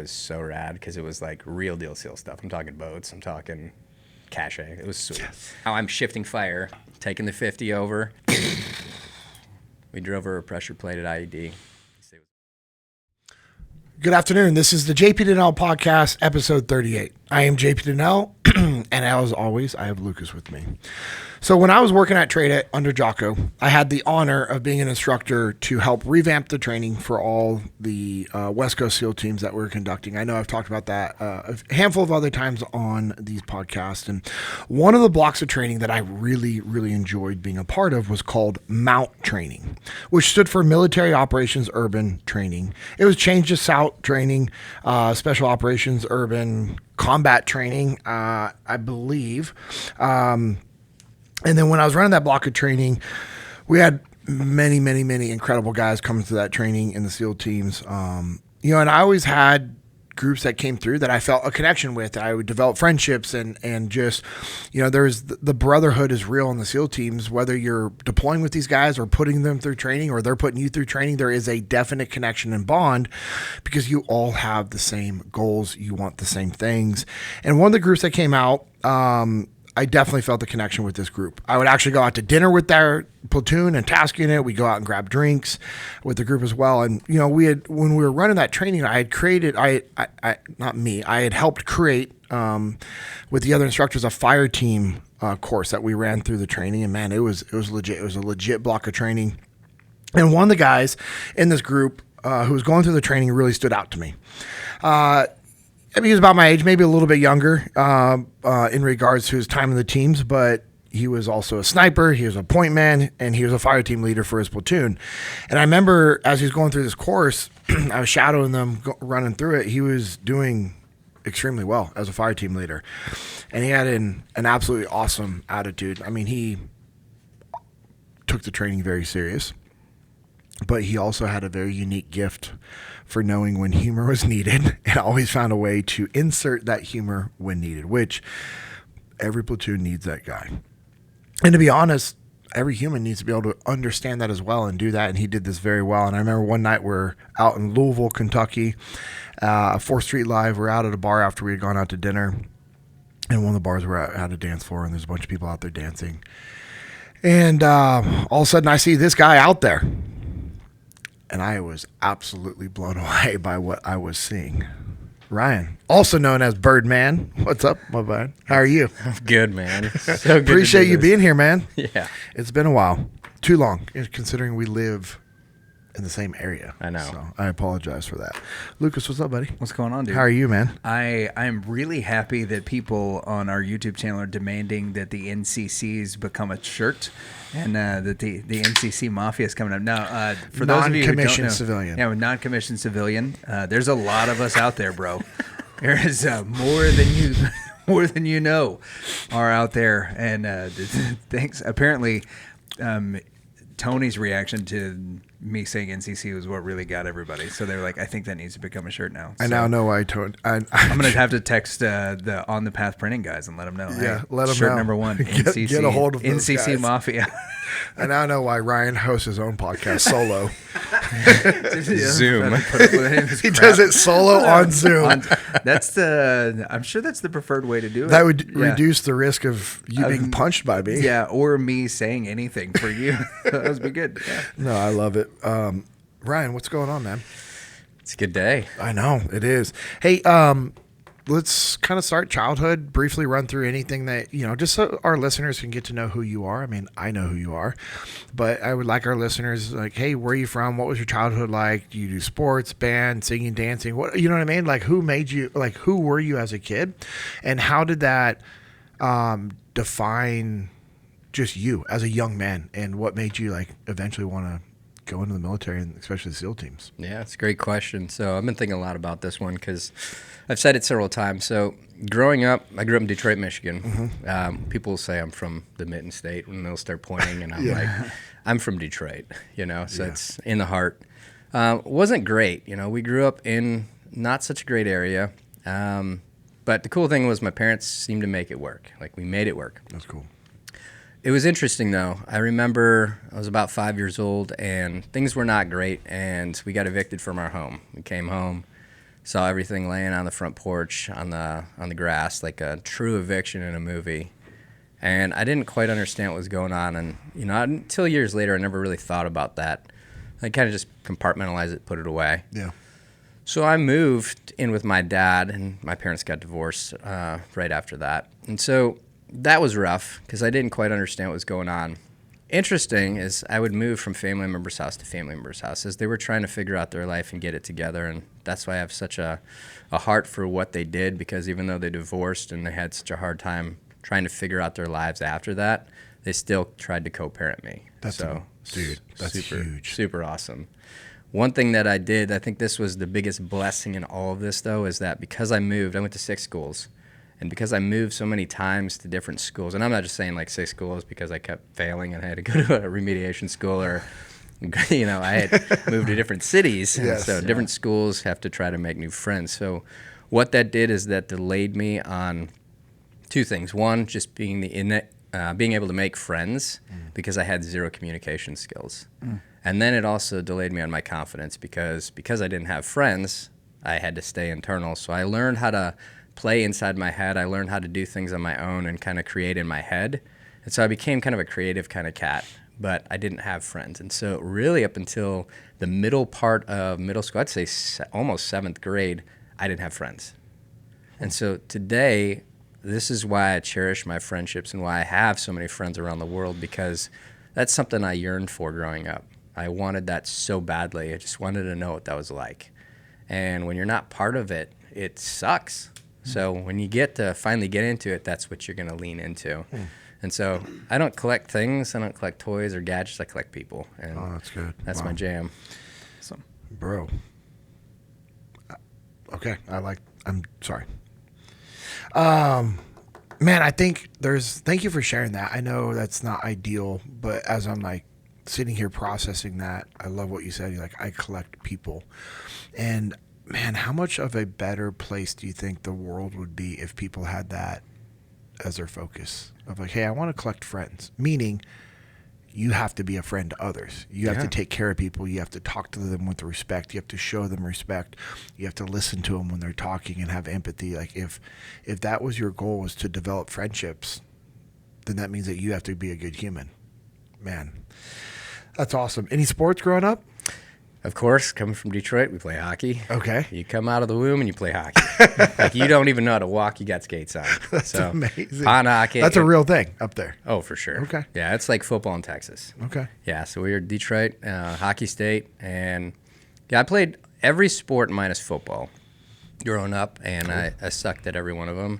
was so rad because it was like real deal SEAL stuff. I'm talking boats. I'm talking cache. It was sweet. Yes. How I'm shifting fire, taking the 50 over. We drove over a pressure-plated IED. Good afternoon. This is the JP Dinnell podcast, episode 38. I am JP Dinnell, and as always, I have Lucas with me. So when I was working at Trade It under Jocko, I had the honor of being an instructor to help revamp the training for all the West Coast SEAL teams that we're conducting. I know I've talked about that a handful of other times on these podcasts. And one of the blocks of training that I really, really enjoyed being a part of was called MOUT training, which stood for Military Operations Urban Training. It was changed to SOUT training, Special Operations Urban Combat Training, I believe. And then when I was running that block of training, we had many, many, many incredible guys coming to that training in the SEAL teams. And I always had groups that came through that I felt a connection with. I would develop friendships and just, there's the brotherhood is real in the SEAL teams, whether you're deploying with these guys or putting them through training or they're putting you through training, there is a definite connection and bond because you all have the same goals. You want the same things. And one of the groups that came out, I definitely felt the connection with this group. I would actually go out to dinner with their platoon and task unit. We'd go out and grab drinks with the group as well. And, when we were running that training, I had helped create, with the other instructors, a fire team course that we ran through the training. And man, it was legit. It was a legit block of training. And one of the guys in this group who was going through the training really stood out to me. He was about my age, maybe a little bit younger in regards to his time in the teams, but he was also a sniper, he was a point man, and he was a fire team leader for his platoon. And I remember as he was going through this course, I was shadowing them, running through it. He was doing extremely well as a fire team leader. And he had an absolutely awesome attitude. I mean, he took the training very serious, but he also had a very unique gift for knowing when humor was needed and always found a way to insert that humor when needed, which every platoon needs that guy. And to be honest, every human needs to be able to understand that as well and do that. And he did this very well. And I remember one night we're out in Louisville, Kentucky, 4th Street Live. We're out at a bar after we had gone out to dinner. And one of the bars we're at had a dance floor and there's a bunch of people out there dancing. And all of a sudden I see this guy out there. And I was absolutely blown away by what I was seeing. Ryan, also known as Birdman. What's up, my bud? How are you? I'm good, man. So good. Appreciate you being here, man. Yeah. It's been a while. Too long, considering we live in the same area. I know. So I apologize for that. Lucas, what's up, buddy? What's going on, dude? How are you, man? I'm really happy that people on our YouTube channel are demanding that the NCCs become a shirt. And that the NCC Mafia is coming up. Now, for those of you who don't know. Non-commissioned civilian. Yeah, with non-commissioned civilian. There's a lot of us out there, bro. There is more than you know are out there. And thanks. Apparently, Tony's reaction to me saying NCC was what really got everybody. So they were like, I think that needs to become a shirt now. I now know why Tony. I'm going to have to text the On the Path printing guys and let them know. Yeah, hey, let them shirt know. Number one, NCC, get a hold of those NCC guys. Mafia. I now know why Ryan hosts his own podcast solo. Zoom. He does it solo on Zoom. I'm sure that's the preferred way to do it. That would reduce the risk of you being punched by me. Yeah, or me saying anything for you. That would be good. Yeah. No, I love it. Ryan, what's going on, man? It's a good day. I know, it is. Hey, let's kind of start childhood, briefly run through anything that, just so our listeners can get to know who you are. I mean, I know who you are, but I would like our listeners, like, hey, where are you from? What was your childhood like? Do you do sports, band, singing, dancing? What, you know what I mean? Like, who made you, like, who were you as a kid? And how did that define just you as a young man? And what made you, like, eventually want to go into the military, and especially the SEAL teams? Yeah, it's a great question. So I've been thinking a lot about this one because I've said it several times. So growing up, I grew up in Detroit, Michigan. Mm-hmm. People will say I'm from the Mitten State when they'll start pointing, and I'm like, I'm from Detroit, so it's in the heart. Wasn't great. We grew up in not such a great area. But the cool thing was my parents seemed to make it work. Like, we made it work. That's cool. It was interesting, though. I remember I was about 5 years old, and things were not great, and we got evicted from our home. We came home. Saw everything laying on the front porch on the grass, like a true eviction in a movie. And I didn't quite understand what was going on. And, you know, until years later, I never really thought about that. I kind of just compartmentalized it, put it away. Yeah. So I moved in with my dad, and my parents got divorced right after that. And so that was rough because I didn't quite understand what was going on. Interesting is I would move from family member's house to family member's house as they were trying to figure out their life and get it together. And that's why I have such a heart for what they did, because even though they divorced and they had such a hard time trying to figure out their lives after that, they still tried to co-parent me. That's super, huge. Super awesome. One thing that I did, I think this was the biggest blessing in all of this, though, is that because I moved, I went to 6 schools. And because I moved so many times to different schools, and I'm not just saying like 6 schools because I kept failing and I had to go to a remediation school, or, you know, I had moved to different cities. Yes. And so different schools have to try to make new friends. So what that did is that delayed me on 2 things. One, just being being able to make friends because I had 0 communication skills. And then it also delayed me on my confidence because I didn't have friends, I had to stay internal. So I learned how to play inside my head. I learned how to do things on my own and kind of create in my head. And so I became kind of a creative kind of cat, but I didn't have friends. And so really up until the middle part of middle school, I'd say almost 7th grade, I didn't have friends. And so today, this is why I cherish my friendships and why I have so many friends around the world, because that's something I yearned for growing up. I wanted that so badly. I just wanted to know what that was like. And when you're not part of it, it sucks. So when you get to finally get into it, that's what you're going to lean into. And so I don't collect things. I don't collect toys or gadgets. I collect people. And that's good. That's my jam. So, Bro. Okay. I'm sorry. Man, I think thank you for sharing that. I know that's not ideal, but as I'm like sitting here processing that, I love what you said. You're like, I collect people. And man, how much of a better place do you think the world would be if people had that as their focus of like, hey, I want to collect friends, meaning you have to be a friend to others. You have to take care of people. You have to talk to them with respect. You have to show them respect. You have to listen to them when they're talking and have empathy. Like if that was your goal, was to develop friendships, then that means that you have to be a good human. Man, that's awesome. Any sports growing up? Of course, coming from Detroit, we play hockey. Okay. You come out of the womb and you play hockey. Like you don't even know how to walk, you got skates on. That's amazing. Pond hockey. That's a real thing up there. Oh, for sure. Okay. Yeah, it's like football in Texas. Okay. Yeah, so we were Detroit, hockey state, and yeah, I played every sport minus football growing up, and I sucked at every one of them.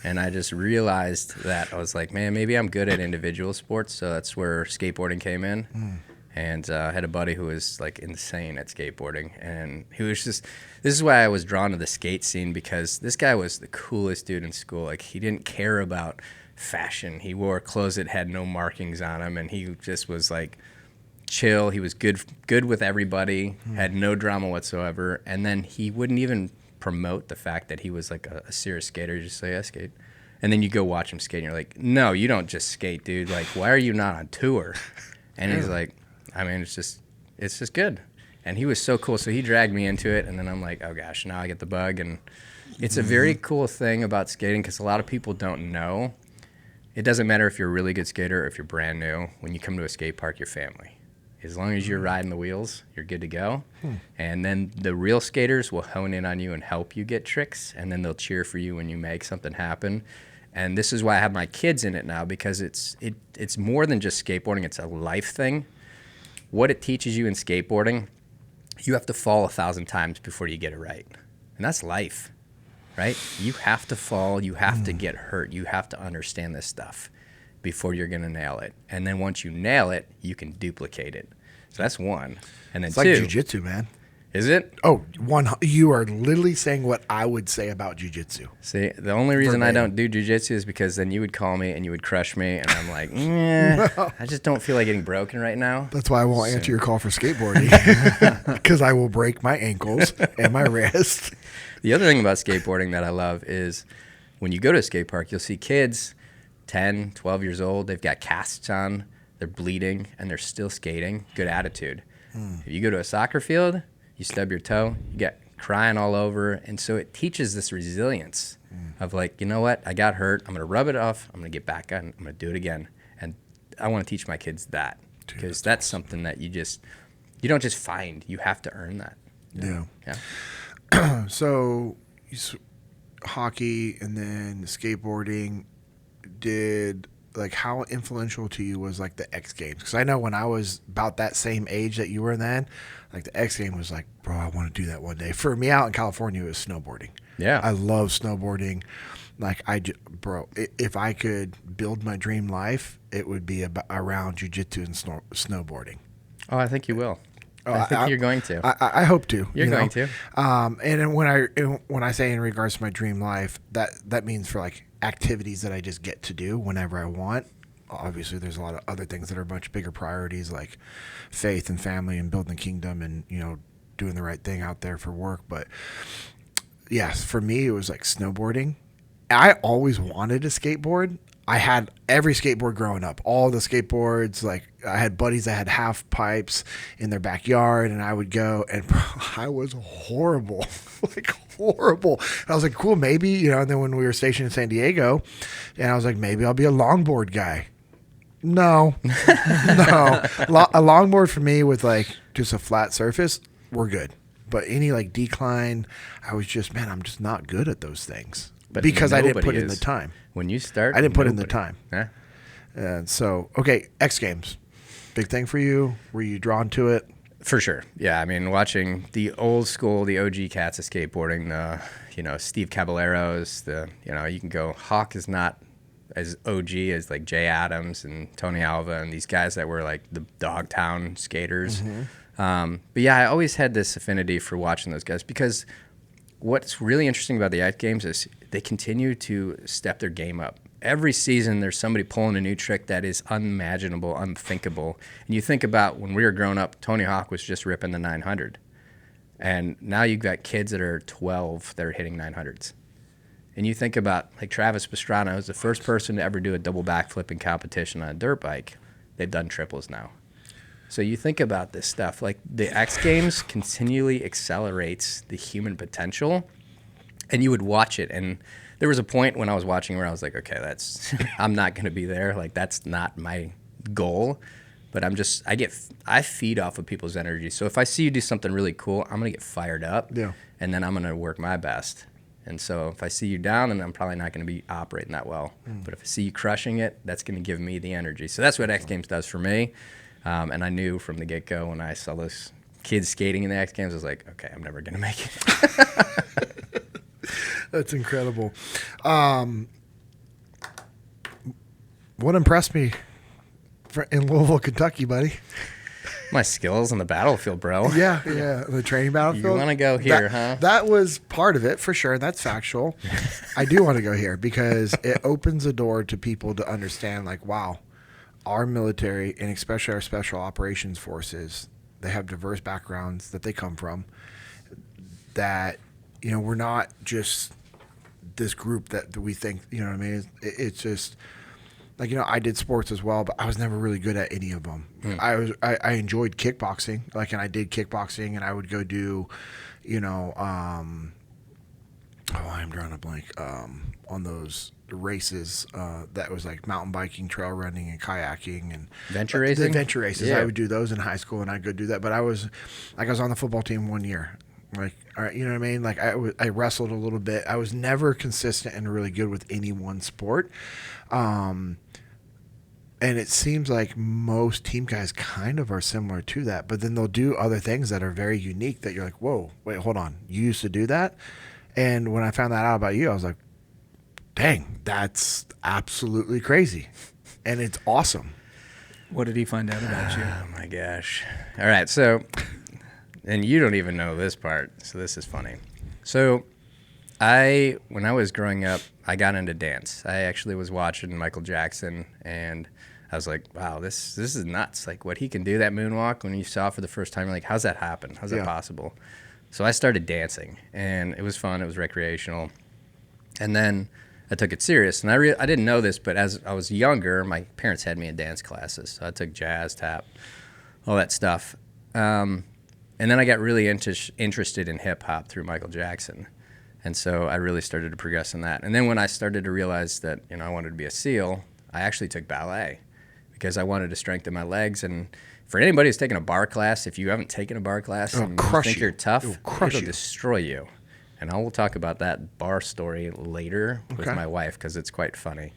And I just realized that I was like, man, maybe I'm good at individual sports, so that's where skateboarding came in. And I had a buddy who was like insane at skateboarding, and he was just, this is why I was drawn to the skate scene, because this guy was the coolest dude in school. Like he didn't care about fashion. He wore clothes that had no markings on them, and he just was like chill. He was good with everybody, had no drama whatsoever. And then he wouldn't even promote the fact that he was like a serious skater. He just say, I skate. And then you go watch him skate, and you're like, no, you don't just skate, dude. Like, why are you not on tour? And he's like, I mean, it's just good. And he was so cool. So he dragged me into it. And then I'm like, oh gosh, now I get the bug. And it's a very cool thing about skating, because a lot of people don't know. It doesn't matter if you're a really good skater or if you're brand new. When you come to a skate park, you're family. As long as you're riding the wheels, you're good to go. And then the real skaters will hone in on you and help you get tricks. And then they'll cheer for you when you make something happen. And this is why I have my kids in it now, because it's more than just skateboarding. It's a life thing. What it teaches you in skateboarding, you have to fall 1,000 times before you get it right. And that's life, right? You have to fall. You have to get hurt. You have to understand this stuff before you're going to nail it. And then once you nail it, you can duplicate it. So that's one. And then It's two. like jiu-jitsu, man. Is it? Oh, you are literally saying what I would say about jiu-jitsu. See, the only reason I don't do jiu-jitsu is because then you would call me and you would crush me, and I'm like, I just don't feel like getting broken right now. That's why I won't answer your call for skateboarding, because I will break my ankles and my wrist. The other thing about skateboarding that I love is when you go to a skate park, you'll see kids 10, 12 years old. They've got casts on, they're bleeding, and they're still skating. Good attitude. If you go to a soccer field, you stub your toe, you get crying all over. And so it teaches this resilience of like, you know what? I got hurt. I'm going to rub it off. I'm going to get back on. I'm going to do it again. And I want to teach my kids that because that's something that you don't just find. You have to earn that. Yeah. So hockey and then skateboarding like how influential to you was like the X Games? Because I know when I was about that same age that you were then, like the X Game was like, bro, I want to do that one day. For me out in California, it was snowboarding. Yeah. I love snowboarding. Like bro, if I could build my dream life, it would be around Jiu-Jitsu and snowboarding. Oh, I think you will. I think you're going to. I hope to. You're going to. And then when I say in regards to my dream life, that means for like activities that I just get to do whenever I want. Obviously, there's a lot of other things that are much bigger priorities, like faith and family and building the kingdom and doing the right thing out there for work. But yes, for me, it was like snowboarding. I always wanted a skateboard. I had every skateboard growing up, all the skateboards. Like I had buddies that had half pipes in their backyard, and I would go, and I was horrible, like horrible. And I was like, cool, maybe, and then when we were stationed in San Diego, and I was like, maybe I'll be a longboard guy. No, no, a longboard for me with like just a flat surface, we're good. But any like decline, I'm just not good at those things. But because I didn't put in the time. When you start, I didn't put in the time. Yeah. And so, okay, X Games, big thing for you. Were you drawn to it? For sure. Yeah. I mean, watching the old school, the OG cats of skateboarding, Steve Caballeros, you can go, Hawk is not as OG as like Jay Adams and Tony Alva and these guys that were like the Dogtown skaters. Mm-hmm. But yeah, I always had this affinity for watching those guys because what's really interesting about the X Games is they continue to step their game up. Every season, there's somebody pulling a new trick that is unimaginable, unthinkable. And you think about when we were growing up, Tony Hawk was just ripping the 900. And now you've got kids that are 12 that are hitting 900s. And you think about, like Travis Pastrana is the first person to ever do a double backflip in competition on a dirt bike. They've done triples now. So you think about this stuff, like the X Games continually accelerates the human potential, and you would watch it. And there was a point when I was watching where I was like, okay, I'm not going to be there. Like that's not my goal, but I feed off of people's energy. So if I see you do something really cool, I'm going to get fired up, and then I'm going to work my best. And so if I see you down, then I'm probably not going to be operating that well. But if I see you crushing it, that's going to give me the energy. So that's what X Games does for me. And I knew from the get-go when I saw those kids skating in the X Games, I was like, okay, I'm never going to make it. That's incredible. What impressed me in Louisville, Kentucky, buddy? My skills on the battlefield, bro. Yeah, the training battlefield. You want to go here, huh? That was part of it, for sure. That's factual. I do want to go here because it opens the door to people to understand, like, wow, our military, and especially our special operations forces, they have diverse backgrounds that they come from, that, we're not just this group that we think, what I mean? It's just, like, I did sports as well, but I was never really good at any of them. I enjoyed kickboxing, and I did kickboxing, and I would go do, I'm drawing a blank, on those races that was like mountain biking, trail running, and kayaking, and venture racing. The venture races, yeah. I would do those in high school, and I'd go do that. But I was on the football team 1 year. Like, all right, you know what I mean? Like I wrestled a little bit. I was never consistent and really good with any one sport. And it seems like most team guys kind of are similar to that, but then they'll do other things that are very unique that you're like, whoa, wait, hold on. You used to do that? And when I found that out about you, I was like, dang, that's absolutely crazy. And it's awesome. What did he find out about you? Oh, my gosh. All right, so, and you don't even know this part, so this is funny. So when I was growing up, I got into dance. I actually was watching Michael Jackson, and I was like, wow, this is nuts. Like, what he can do, that moonwalk, when you saw it for the first time, you're like, how's that happen? How's that possible? So I started dancing, and it was fun. It was recreational. And then I took it serious. And I didn't know this, but as I was younger, my parents had me in dance classes. So I took jazz, tap, all that stuff. And And then I got really interested in hip hop through Michael Jackson. And so I really started to progress in that. And then when I started to realize that, I wanted to be a SEAL, I actually took ballet because I wanted to strengthen my legs. And for anybody who's taken a bar class, if you haven't taken a bar class and you think you're tough, it'll destroy you. And I will talk about that bar story later with my wife because it's quite funny.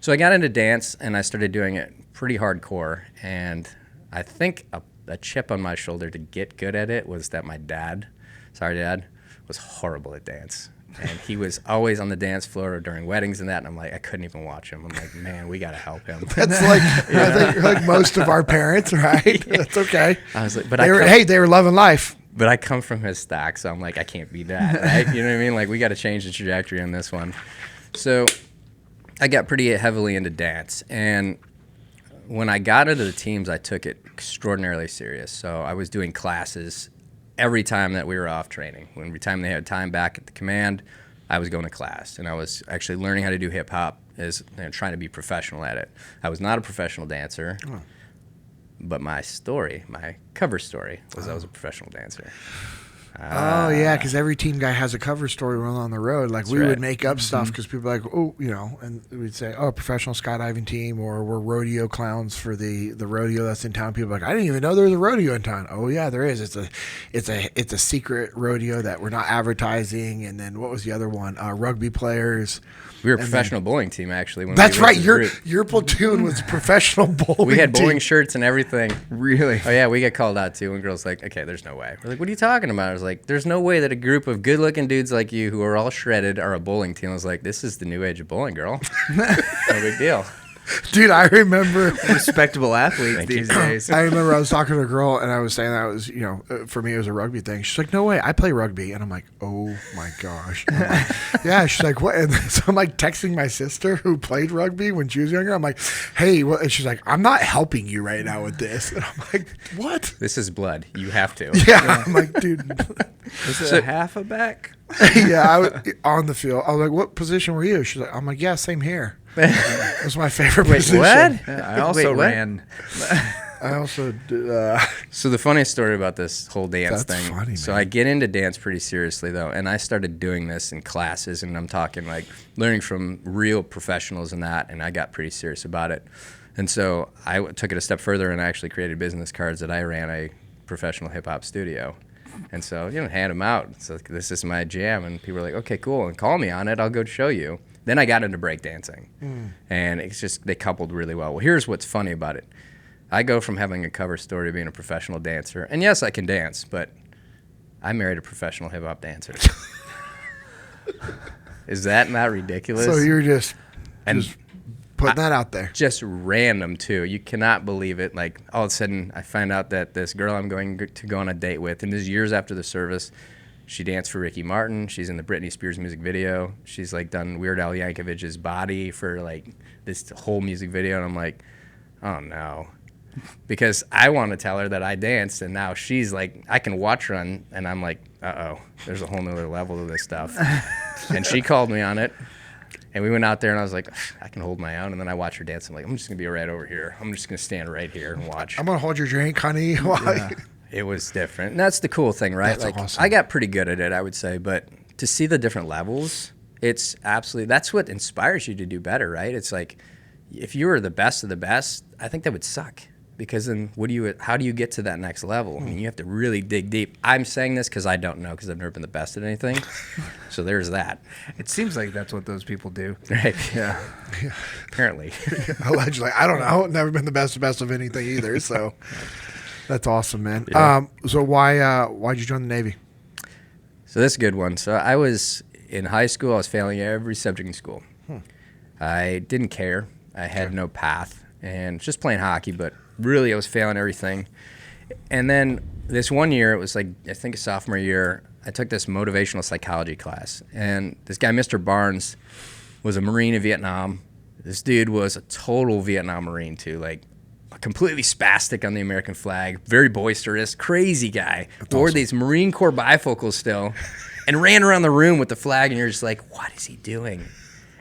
So I got into dance and I started doing it pretty hardcore. And I think a chip on my shoulder to get good at it was that my dad, sorry Dad, was horrible at dance. And he was always on the dance floor during weddings and that. And I'm like, I couldn't even watch him. I'm like, man, we got to help him. That's like, I think like most of our parents, right? Yeah. That's okay. I was like, they were loving life. But I come from his stock, so I'm like, I can't be that, right? You know what I mean? Like, we got to change the trajectory on this one. So I got pretty heavily into dance. And when I got into the teams, I took it extraordinarily serious. So I was doing classes every time that we were off training. Every time they had time back at the command, I was going to class. And I was actually learning how to do hip-hop, trying to be professional at it. I was not a professional dancer. Oh. But my cover story was I was a professional dancer. Oh, yeah, because every team guy has a cover story when on the road. Like, we would make up stuff because people are like, oh, and we'd say, oh, professional skydiving team, or we're rodeo clowns for the rodeo that's in town. People are like, I didn't even know there was a rodeo in town. Oh, yeah, there is. It's a secret rodeo that we're not advertising. And then what was the other one? Rugby players. We were a professional bowling team, actually. That's right. Your platoon was professional bowling. We had bowling shirts and everything. Really? Oh, yeah. We get called out, too. And girls like, okay, there's no way. We're like, what are you talking about? I was like, there's no way that a group of good-looking dudes like you who are all shredded are a bowling team. I was like, this is the new age of bowling, girl. No big deal. Dude, I remember respectable athletes these days. I remember I was talking to a girl and I was saying that was, for me it was a rugby thing. She's like, no way, I play rugby. And I'm like, oh my gosh. Like, yeah. She's like, what? And so I'm like texting my sister who played rugby when she was younger. I'm like, hey, what? And she's like, I'm not helping you right now with this. And I'm like, what? This is blood. You have to. Yeah. I'm like, dude. Is it a half a back? Yeah, I was on the field. I was like, what position were you? She's like, I'm like, yeah, same here. That was my favorite position. What? I also ran. I also did. So the funny story about this whole dance thing. Funny, so man. I get into dance pretty seriously, though, and I started doing this in classes, and I'm talking like learning from real professionals and that, and I got pretty serious about it. And so I took it a step further and I actually created business cards that I ran a professional hip-hop studio. And so, hand them out. So this is my jam. And people were like, okay, cool. And call me on it. I'll go show you. Then I got into breakdancing. And it's just, they coupled really well. Well, here's what's funny about it. I go from having a cover story to being a professional dancer. And yes, I can dance, but I married a professional hip-hop dancer. Is that not ridiculous? So you're just putting that out there. Just random, too. You cannot believe it. Like, all of a sudden, I find out that this girl I'm going to go on a date with, and this is years after the service, she danced for Ricky Martin. She's in the Britney Spears music video. She's, like, done Weird Al Yankovic's Body for, like, this whole music video. And I'm like, oh, no. Because I want to tell her that I danced, and now she's like, I can watch her on, and I'm like, uh-oh, there's a whole nother level to this stuff. And she called me on it. And we went out there, and I was like, I can hold my own. And then I watched her dance. I'm like, I'm just going to be right over here. I'm just going to stand right here and watch. I'm going to hold your drink, honey. Yeah. It was different. And that's the cool thing, right? That's like, awesome. I got pretty good at it, I would say. But to see the different levels, it's absolutely, that's what inspires you to do better, right? It's like, if you were the best of the best, I think that would suck. Because then how do you get to that next level? I mean, you have to really dig deep. I'm saying this because I don't know, because I've never been the best at anything. So there's that. It seems like that's what those people do. Right. Yeah. Apparently. Allegedly. I don't know. Never been the best of anything either. So that's awesome, man. Yeah. So why'd you join the Navy? So that's a good one. So I was in high school. I was failing every subject in school. I didn't care. I had no path. And just playing hockey, but really I was failing everything. And then this one year, it was like, I think a sophomore year, I took this motivational psychology class. And this guy, Mr. Barnes, was a Marine in Vietnam. This dude was a total Vietnam Marine too, like completely spastic on the American flag, very boisterous, crazy guy. That's Wore awesome. these Marine Corps bifocals still and ran around the room with the flag, and you're just like, what is he doing?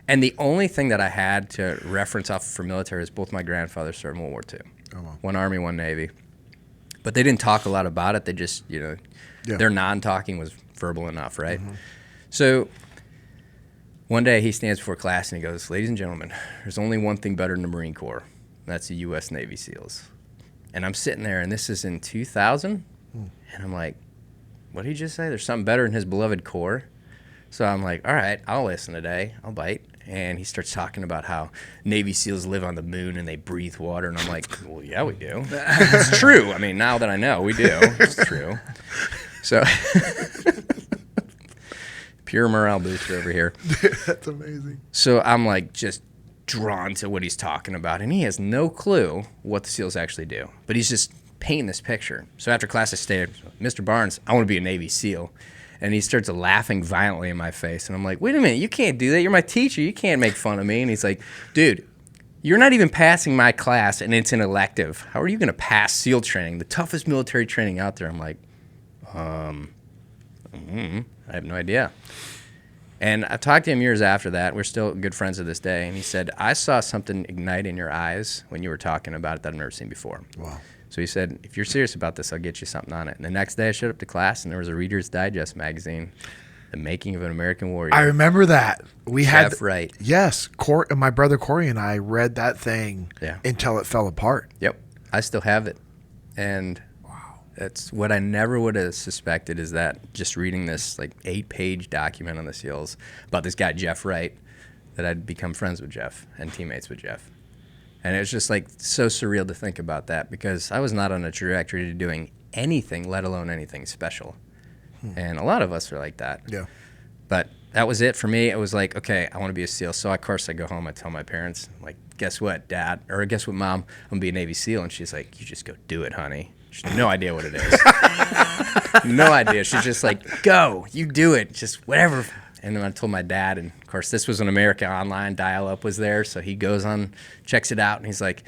And the only thing that I had to reference off for military is both my grandfathers served in World War II. Oh, wow. One Army, one Navy. But they didn't talk a lot about it. They just, Yeah. their non-talking was verbal enough, right? So one day he stands before class and he goes, "Ladies and gentlemen, there's only one thing better than the Marine Corps. And that's the U.S. Navy SEALs." And I'm sitting there, and this is in 2000, and I'm like, what did he just say? There's something better than his beloved Corps. So I'm like, all right, I'll listen today. I'll bite. And he starts talking about how Navy SEALs live on the moon and they breathe water. And I'm like, well, yeah, we do. It's true. I mean, now that I know, we do. It's true. So pure morale booster over here. That's amazing. So I'm like just drawn to what he's talking about. And he has no clue what the SEALs actually do. But he's just painting this picture. So after class I stayed, "Mr. Barnes, I want to be a Navy SEAL." And he starts laughing violently in my face. And I'm like, "Wait a minute, you can't do that. You're my teacher. You can't make fun of me." And he's like, "Dude, you're not even passing my class, and it's an elective. How are you going to pass SEAL training, the toughest military training out there?" I'm like, I have no idea. And I talked to him years after that. We're still good friends to this day. And he said, "I saw something ignite in your eyes when you were talking about it that I've never seen before." Wow. So he said, "If you're serious about this, I'll get you something on it." And the next day I showed up to class, and there was a Reader's Digest magazine, "The Making of an American Warrior." I remember that. We had Jeff Wright. Yes, my brother Corey and I read that thing until it fell apart. Yep. I still have it. And that's what I never would have suspected, is that just reading this like 8-page document on the SEALs about this guy, Jeff Wright, that I'd become friends with Jeff and teammates with Jeff. And it was just like so surreal to think about that, because I was not on a trajectory to doing anything, let alone anything special. And a lot of us are like that. Yeah. But that was it for me. It was like, okay, I want to be a SEAL. So of course I go home, I tell my parents, like, "Guess what, Dad?" Or "Guess what, Mom? I'm going to be a Navy SEAL." And she's like, "You just go do it, honey." She had no idea what it is. No idea. She's just like, "Go, you do it, just whatever." And then I told my dad, and of course this was when America Online dial-up was there, so he goes on, checks it out, and he's like,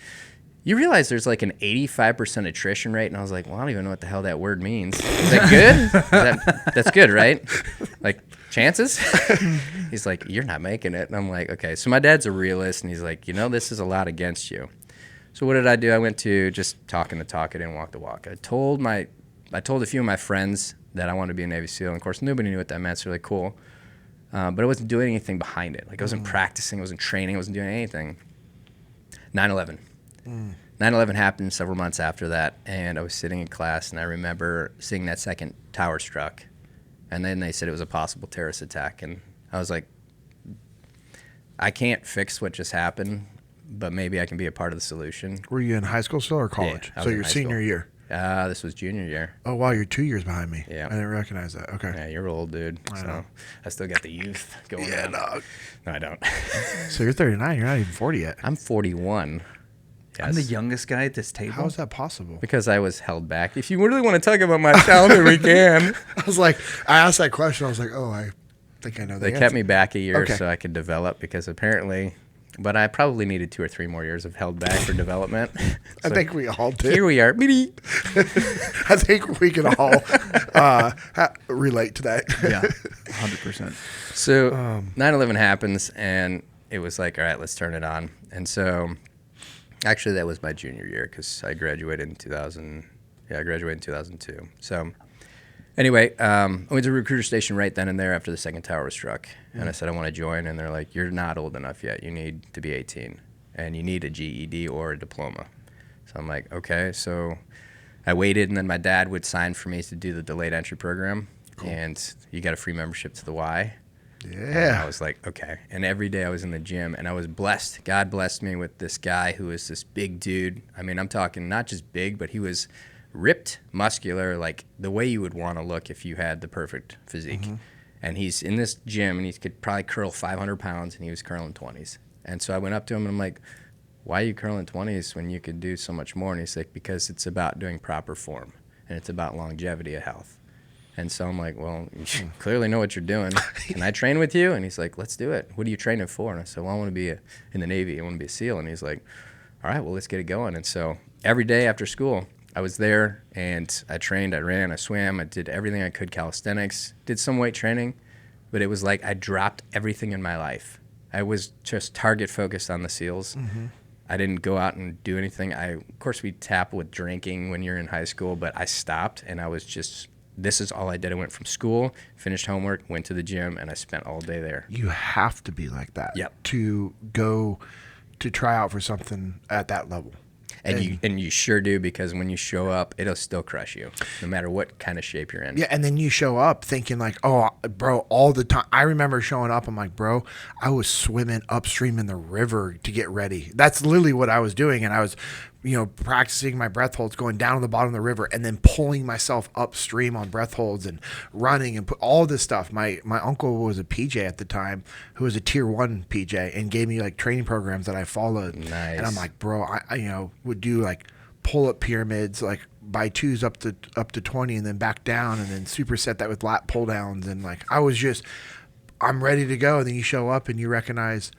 "You realize there's like an 85% attrition rate?" And I was like, "Well, I don't even know what the hell that word means." Is that good? That's good, right? Like, chances? He's like, "You're not making it." And I'm like, okay. So my dad's a realist, and he's like, "This is a lot against you." So what did I do? I went to just talking the talk. I didn't walk the walk. I told a few of my friends that I wanted to be a Navy SEAL. And of course, nobody knew what that meant. So they're like, "Cool." But I wasn't doing anything behind it. Like, I wasn't practicing. I wasn't training. I wasn't doing anything. 9/11. 9/11 happened several months after that. And I was sitting in class, and I remember seeing that second tower struck. And then they said it was a possible terrorist attack. And I was like, I can't fix what just happened, but maybe I can be a part of the solution. Were you in high school still or college? I was So in your high senior school. year. This was junior year. Oh, wow. You're 2 years behind me. Yeah. I didn't recognize that. Okay. Yeah, you're old, dude. I So know. I still got the youth going on. Dog. No, I don't. So you're 39. You're not even 40 yet. I'm 41. Yes. I'm the youngest guy at this table. How is that possible? Because I was held back. If you really want to talk about my childhood, we can. I was like, I asked that question. I was like, oh, I think I know the They answer. kept me back a year Okay. so I could develop, because apparently, but I probably needed 2 or 3 more years of held back for development. I So think we all did. here we are. I think we can all relate to that. Yeah, 100%. So 9/11 happens, and it was like, all right, let's turn it on. And so actually that was my junior year, because I graduated in 2000. Yeah, I graduated in 2002. So anyway, I went to recruiter station right then and there after the second tower was struck. And I said, I want to join. And they're like, "You're not old enough yet. You need to be 18. And you need a GED or a diploma." So I'm like, okay. So I waited, and then my dad would sign for me to do the delayed entry program. Cool. And you got a free membership to the Y. And I Yeah. was like, okay. And every day I was in the gym, and I was blessed. God blessed me with this guy who was this big dude. I mean, I'm talking not just big, but he was ripped, muscular, like the way you would want to look if you had the perfect physique. And he's in this gym, and he could probably curl 500 pounds, and he was curling 20s. And so I went up to him, and I'm like, "Why are you curling 20s when you could do so much more?" And he's like, "Because it's about doing proper form, and it's about longevity of health." And so I'm like, "Well, you clearly know what you're doing. Can I train with you?" And he's like, "Let's do it. What are you training for?" And I said, "Well, I want to be in the Navy. I want to be a SEAL." And he's like, "All right, well, let's get it going." And so every day after school, I was there, and I trained, I ran, I swam, I did everything I could, calisthenics, did some weight training, but it was like I dropped everything in my life. I was just target focused on the SEALs. I didn't go out and do anything. Of course, we tap with drinking when you're in high school, but I stopped, and I was just, this is all I did. I went from school, finished homework, went to the gym, and I spent all day there. You have to be like that. Yep. To go to try out for something at that level. And you sure do, because when you show up, it'll still crush you, no matter what kind of shape you're in. Yeah, and then you show up thinking like, oh, bro, all the time. I remember showing up, I'm like, bro, I was swimming upstream in the river to get ready. That's literally what I was doing, and I was, practicing my breath holds, going down to the bottom of the river, and then pulling myself upstream on breath holds and running and put all this stuff. My uncle was a PJ at the time, who was a tier 1 PJ, and gave me like training programs that I followed. Nice. And I'm like, bro, I would do like pull up pyramids, like by twos up to 20, and then back down, and then superset that with lat pull downs, and like I'm ready to go. And then you show up and you recognize,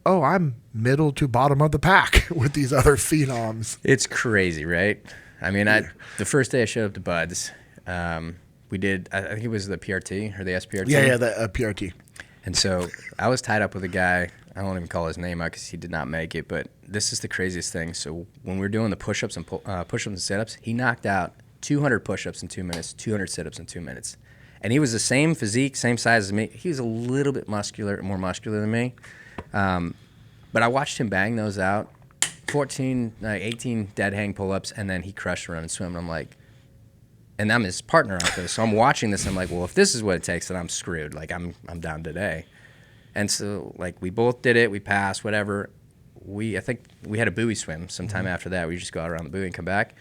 oh, I'm middle to bottom of the pack with these other phenoms. It's crazy, right? I mean, the first day I showed up to Bud's, we did, I think it was the PRT or the SPRT. Yeah, the PRT. And so I was tied up with a guy. I won't even call his name out because he did not make it. But this is the craziest thing. So when we were doing the push-ups and sit-ups, he knocked out 200 push-ups in 2 minutes, 200 sit-ups in 2 minutes. And he was the same physique, same size as me. He was a little bit more muscular than me. But I watched him bang those out, 18 dead hang pull-ups, and then he crushed run and swim. And I'm like, and I'm his partner out there. So I'm watching this. And I'm like, well, if this is what it takes, then I'm screwed. Like, I'm down today. And so, like, we both did it. We passed, whatever. I think we had a buoy swim sometime after that. We just go out around the buoy and come back.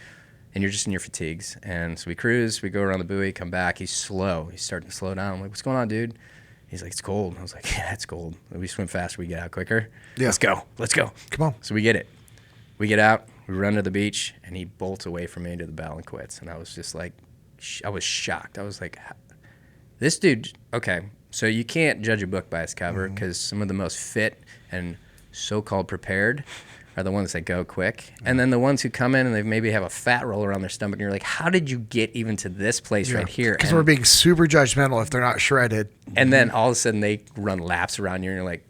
And you're just in your fatigues. And so we cruise. We go around the buoy, come back. He's slow. He's starting to slow down. I'm like, what's going on, dude? He's like, it's cold. I was like, yeah, it's cold. We swim faster. We get out quicker. Yeah. Let's go. Come on. So we get it. We get out. We run to the beach. And he bolts away from me into the bow and quits. And I was just like, I was shocked. I was like, this dude, okay. So you can't judge a book by its cover, because some of the most fit and so-called prepared are the ones that go quick. And then the ones who come in and they maybe have a fat roll around their stomach, and you're like, how did you get even to this place right here? Because we're being super judgmental if they're not shredded. And then all of a sudden they run laps around you, and you're like,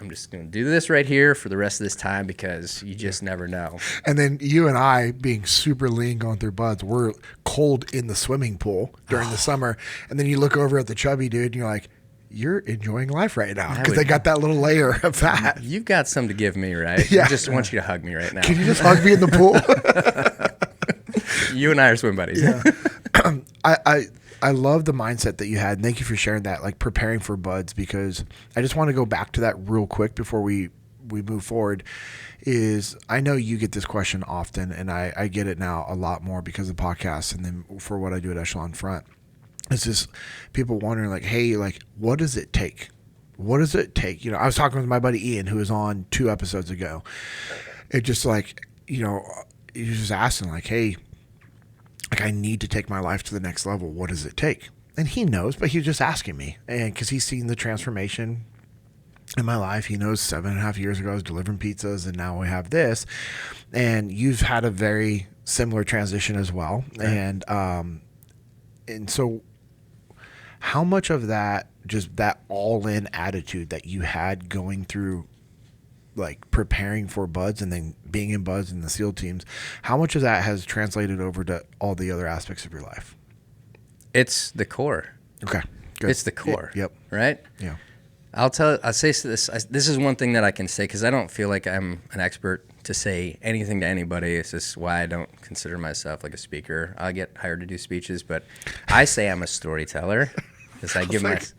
I'm just going to do this right here for the rest of this time, because you just never know. And then you and I, being super lean going through Buds, we're cold in the swimming pool during the summer. And then you look over at the chubby dude and you're like, you're enjoying life right now, because they got that little layer of fat. You've got some to give me, right? Yeah. I just want you to hug me right now. Can you just hug me in the pool? You and I are swim buddies. Yeah. I love the mindset that you had. And thank you for sharing that, like preparing for Buds, because I just want to go back to that real quick before we move forward. Is I know you get this question often, and I get it now a lot more because of podcasts, and then for what I do at Echelon Front. It's just people wondering, like, hey, like, what does it take? What does it take? I was talking with my buddy Ian, who was on 2 episodes ago. It just like, he was just asking, like, hey, like, I need to take my life to the next level. What does it take? And he knows, but he was just asking me. And because he's seen the transformation in my life. He knows 7.5 years ago I was delivering pizzas, and now we have this. And you've had a very similar transition as well. Right. And so how much of that, just that all-in attitude that you had going through, like preparing for Buds and then being in Buds and the SEAL teams, how much of that has translated over to all the other aspects of your life? It's the core. Okay, good. It's the core. Yep. Right? Yeah. I'll say this. This is one thing that I can say, because I don't feel like I'm an expert to say anything to anybody. It's just why I don't consider myself like a speaker. I get hired to do speeches, but I say I'm a storyteller.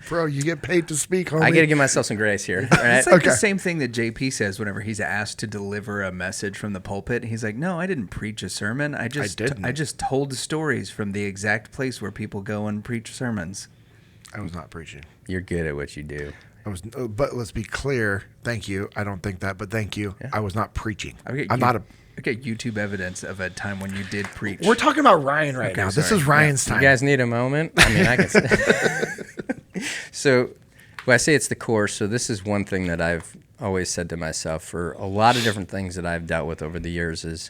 Bro, you get paid to speak, homie. I got to give myself some grace here. Right? It's like the same thing that JP says whenever he's asked to deliver a message from the pulpit. He's like, no, I didn't preach a sermon. I just told stories from the exact place where people go and preach sermons. I was not preaching. You're good at what you do. But let's be clear. Thank you. I don't think that, but thank you. Yeah. I was not preaching. I get YouTube evidence of a time when you did preach. We're talking about Ryan now. Sorry. This is Ryan's time. You guys need a moment? I mean, I can say. So, when I say it's the core, so this is one thing that I've always said to myself for a lot of different things that I've dealt with over the years is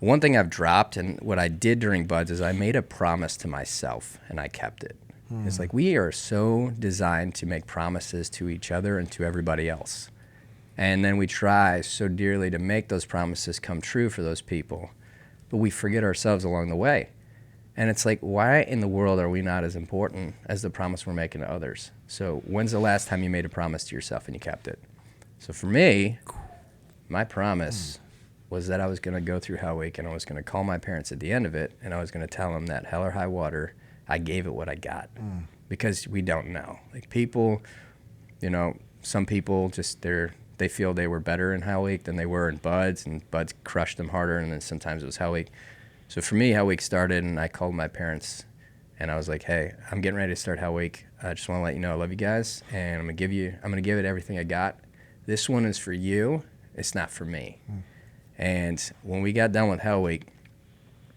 one thing I've dropped, and what I did during Buds is I made a promise to myself, and I kept it. It's like we are so designed to make promises to each other and to everybody else. And then we try so dearly to make those promises come true for those people, but we forget ourselves along the way. And it's like, why in the world are we not as important as the promise we're making to others? So when's the last time you made a promise to yourself and you kept it? So for me, my promise was that I was going to go through Hell Week and I was going to call my parents at the end of it and I was going to tell them that hell or high water, I gave it what I got. Because we don't know. Like people, you know, some people just they feel they were better in Hell Week than they were in Buds, and Buds crushed them harder, and then sometimes it was Hell Week. So for me, Hell Week started, and I called my parents, and I was like, "Hey, I'm getting ready to start Hell Week. I just want to let you know I love you guys, and I'm gonna give it everything I got. This one is for you. It's not for me." And when we got done with Hell Week,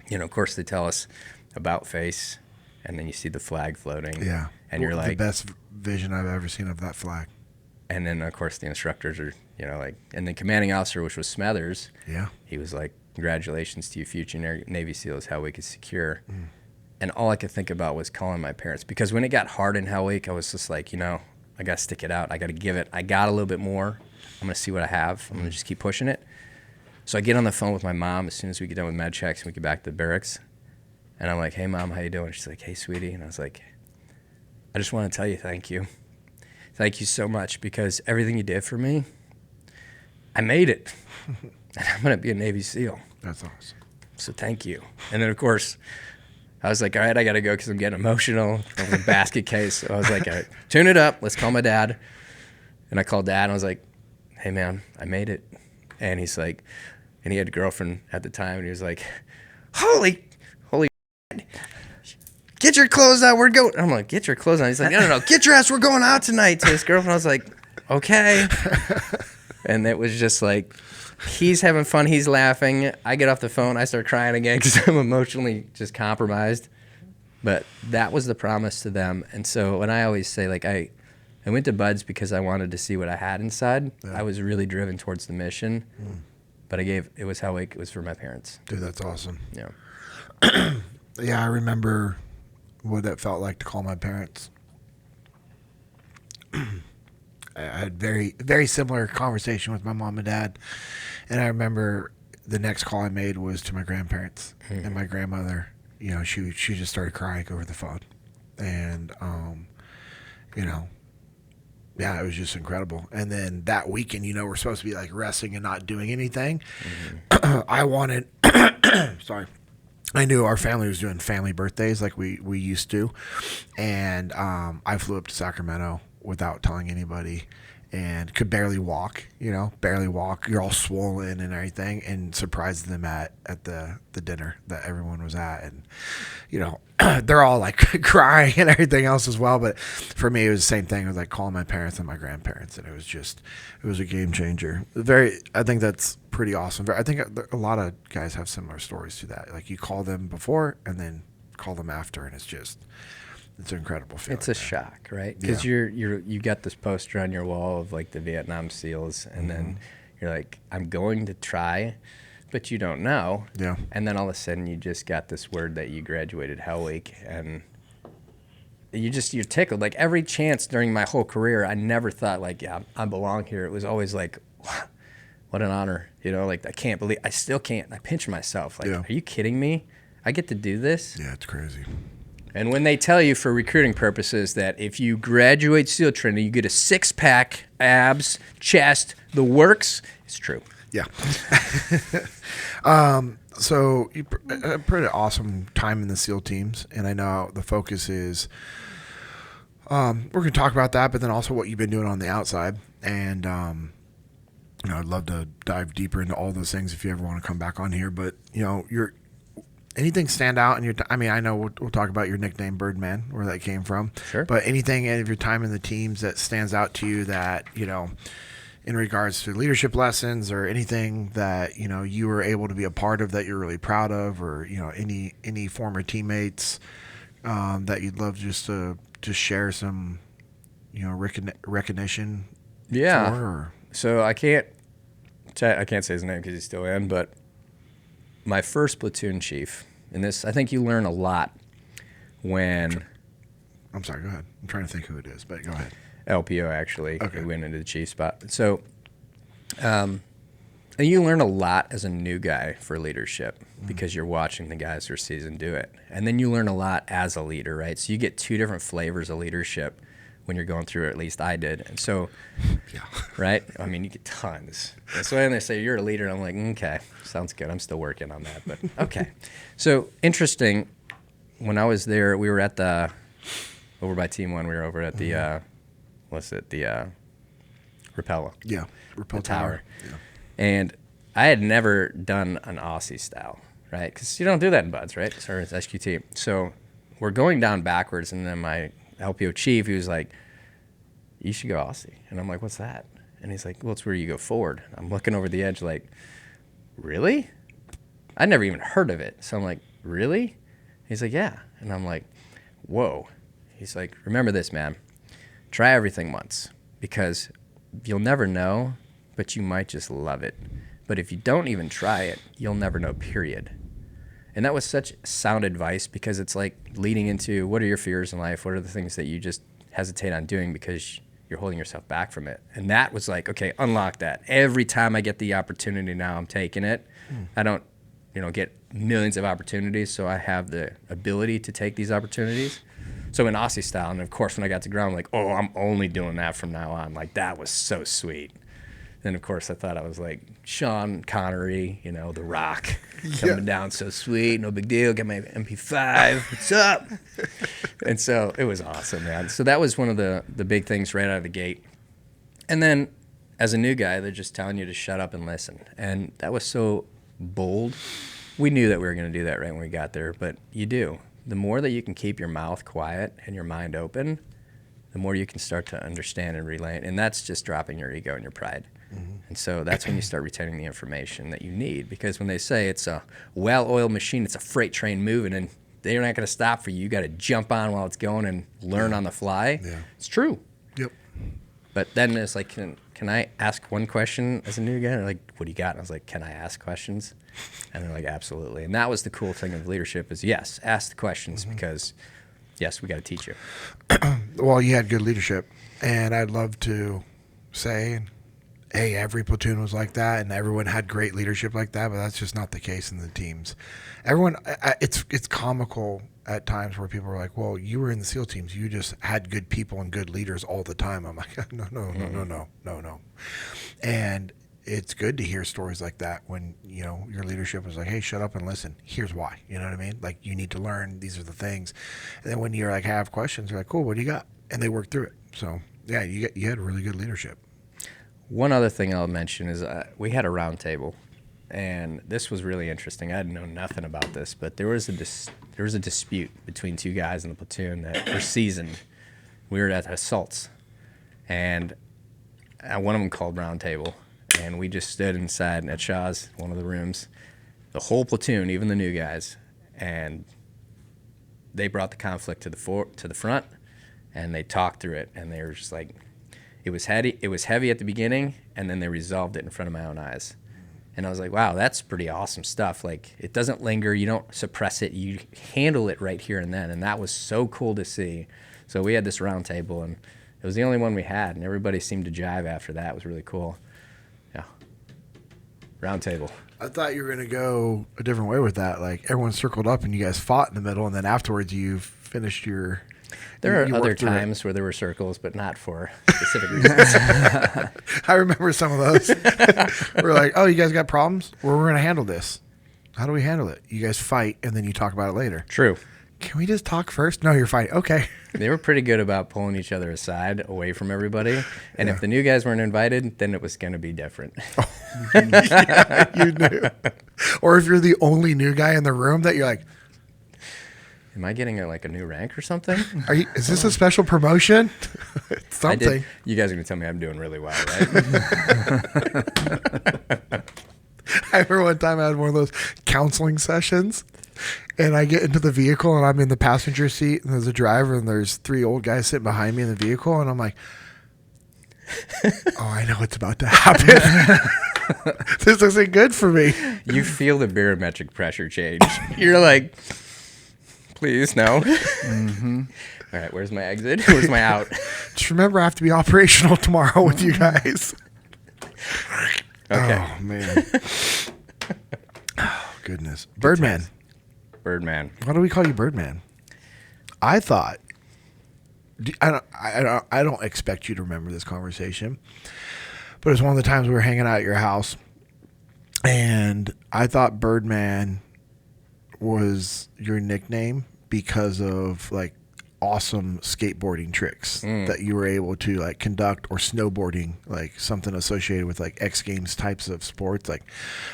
you know, of course they tell us about face, and then you see the flag floating. Yeah. And you're like, the best vision I've ever seen of that flag. And then, of course, the instructors are, you know, like, and the commanding officer, which was Smathers, he was like, "Congratulations to you, future Navy SEALs, Hell Week is secure." And all I could think about was calling my parents, because when it got hard in Hell Week, I was just like, you know, I got to stick it out. I got to give it. I got a little bit more. I'm going to see what I have. I'm going to just keep pushing it. So I get on the phone with my mom as soon as we get done with med checks and we get back to the barracks. And I'm like, "Hey, Mom, how you doing?" She's like, "Hey, sweetie." And I was like, "I just want to tell you thank you. Thank you so much, because everything you did for me, I made it. And I'm going to be a Navy SEAL. That's awesome. So thank you." And then, of course, I was like, "All right, I got to go because I'm getting emotional." It was a basket case. So I was like, "All right, tune it up. Let's call my dad." And I called Dad, and I was like, "Hey, man, I made it." And he's like, and he had a girlfriend at the time, and he was like, holy "Get your clothes out, we're going." I'm like, "Get your clothes on." He's like, no, "Get your ass, we're going out tonight," to his girlfriend. I was like, "Okay." And it was just like, he's having fun, he's laughing. I get off the phone, I start crying again because I'm emotionally just compromised. But that was the promise to them. And so when I always say, like, I went to Buds because I wanted to see what I had inside. I was really driven towards the mission. But it was Hell Week, it was for my parents. Dude, that's awesome. Yeah. Yeah, I remember what it felt like to call my parents. I had very, very similar conversation with my mom and dad. And I remember the next call I made was to my grandparents. And my grandmother, you know, she just started crying over the phone. And, you know, yeah, it was just incredible. And then that weekend, you know, we're supposed to be like resting and not doing anything. I wanted, sorry. I knew our family was doing family birthdays like we used to. And I flew up to Sacramento without telling anybody and could barely walk, you know, barely walk. You're all swollen and everything, and surprised them at the dinner that everyone was at. And, you know, they're all like crying and everything else as well. But for me, it was the same thing. It was like calling my parents and my grandparents, and it was a game changer. I think that's pretty awesome. I think a lot of guys have similar stories to that. Like, you call them before and then call them after, and it's an incredible feeling. It's a shock, right? Because you got this poster on your wall of like the Vietnam SEALs, and then you're like, "I'm going to try," but you don't know. Yeah. And then all of a sudden, you just got this word that you graduated Hell Week, and you're tickled. Like, every chance during my whole career, I never thought like, "Yeah, I belong here." It was always like, what an honor, you know? Like, I still can't. I pinch myself. Like, Are you kidding me? I get to do this? Yeah, it's crazy. And when they tell you for recruiting purposes that if you graduate SEAL training, you get a 6-pack, abs, chest, the works, it's true. Yeah. So you pretty awesome time in the SEAL teams, and I know the focus is we're going to talk about that, but then also what you've been doing on the outside. And you know, I'd love to dive deeper into all those things if you ever want to come back on here. But you know, anything stand out in your I mean, I know we'll talk about your nickname Birdman, where that came from. Sure. But anything of your time in the teams that stands out to you that, you know, in regards to leadership lessons or anything that, you know, you were able to be a part of that you're really proud of, or, you know, any former teammates that you'd love just to share some, you know, recognition Yeah. for? Or? So I can't say his name because he's still in, but my first platoon chief, and this, I think you learn a lot when... I'm sorry, go ahead. I'm trying to think who it is, but go ahead. LPO, actually, Okay. who went into the chief spot. So And you learn a lot as a new guy for leadership because you're watching the guys who are seasoned do it. And then you learn a lot as a leader, right? So you get two different flavors of leadership when you're going through it. At least I did. And so, right? I mean, you get tons. And so when they say you're a leader, I'm like, okay, sounds good. I'm still working on that, but okay. So interesting. When I was there, we were at over by Team 1, we were over at the, Rappel. Yeah. Rappel Tower. Yeah. And I had never done an Aussie style, right? Because you don't do that in BUDS, right? Or it's SQT. So we're going down backwards, and then my LPO chief, he was like, you should go Aussie. And I'm like, what's that? And he's like, well, it's where you go forward. I'm looking over the edge like, really? I never even heard of it. So I'm like, really? He's like, yeah. And I'm like, whoa. He's like, remember this, man. Try everything once, because you'll never know, but you might just love it. But if you don't even try it, you'll never know, period. And that was such sound advice, because it's like leading into, what are your fears in life? What are the things that you just hesitate on doing because you're holding yourself back from it? And that was like, okay, unlock that. Every time I get the opportunity now, I'm taking it. I don't, get millions of opportunities, so I have the ability to take these opportunities. So in Aussie style, and of course when I got to ground, I'm like, oh, I'm only doing that from now on. Like, that was so sweet. Then of course I thought I was like Sean Connery, The Rock, coming down so sweet, no big deal. Got my MP5, what's up? And so it was awesome, man. So that was one of the big things right out of the gate. And then as a new guy, they're just telling you to shut up and listen. And that was so bold. We knew that we were going to do that right when we got there, but you do. The more that you can keep your mouth quiet and your mind open, the more you can start to understand and relate. And that's just dropping your ego and your pride. And so that's when you start retaining the information that you need. Because when they say it's a well-oiled machine, it's a freight train moving, and they're not going to stop for you. You got to jump on while it's going and learn on the fly. Yeah. It's true. Yep. But then it's like, can I ask one question as a new guy? They're like, what do you got? And I was like, can I ask questions? And they're like, absolutely. And that was the cool thing of leadership is, yes, ask the questions, because, yes, we got to teach you. Well, you had good leadership, and I'd love to say, hey, every platoon was like that, and everyone had great leadership like that, but that's just not the case in the teams. Everyone, it's comical at times where people are like, well, you were in the SEAL teams, you just had good people and good leaders all the time. I'm like, no. And it's good to hear stories like that when, your leadership was like, hey, shut up and listen. Here's why. You know what I mean? Like, you need to learn. These are the things. And then when you're like, have questions, you're like, cool, what do you got? And they work through it. So, yeah, you had really good leadership. One other thing I'll mention is we had a round table, and this was really interesting. I had known nothing about this, but there was a dispute between two guys in the platoon that were seasoned. We were at assaults, and one of them called round table, and we just stood inside at Shaw's, one of the rooms, the whole platoon, even the new guys, and they brought the conflict to the front, and they talked through it, and they were just like, it was heavy at the beginning, and then they resolved it in front of my own eyes. And I was like, wow, that's pretty awesome stuff. Like, it doesn't linger. You don't suppress it. You handle it right here and then. And that was so cool to see. So we had this round table, and it was the only one we had, and everybody seemed to jive after that. It was really cool. Yeah. Round table. I thought you were going to go a different way with that. Like, everyone circled up, and you guys fought in the middle, and then afterwards you finished your... There are other times where there were circles, but not for specific reasons. I remember some of those. We're like, oh, you guys got problems? Well, we're going to handle this. How do we handle it? You guys fight, and then you talk about it later. True. Can we just talk first? No, you're fighting. Okay. They were pretty good about pulling each other aside, away from everybody. And if the new guys weren't invited, then it was going to be different. Yeah, you knew. Or if you're the only new guy in the room that you're like, am I getting a new rank or something? Is this a special promotion? Something. You guys are going to tell me I'm doing really well, right? I remember one time I had one of those counseling sessions, and I get into the vehicle, and I'm in the passenger seat, and there's a driver, and there's 3 old guys sitting behind me in the vehicle, and I'm like, oh, I know what's about to happen. This isn't good for me. You feel the barometric pressure change. You're like... Please, no. Mm-hmm. All right, where's my exit? Where's my out? Just remember, I have to be operational tomorrow with you guys. Okay. Oh man. Oh goodness. Birdman. Birdman. Why do we call you Birdman? I thought. I don't expect you to remember this conversation, but it was one of the times we were hanging out at your house, and I thought Birdman was your nickname because of like awesome skateboarding tricks that you were able to like conduct, or snowboarding, like something associated with like X Games types of sports. Like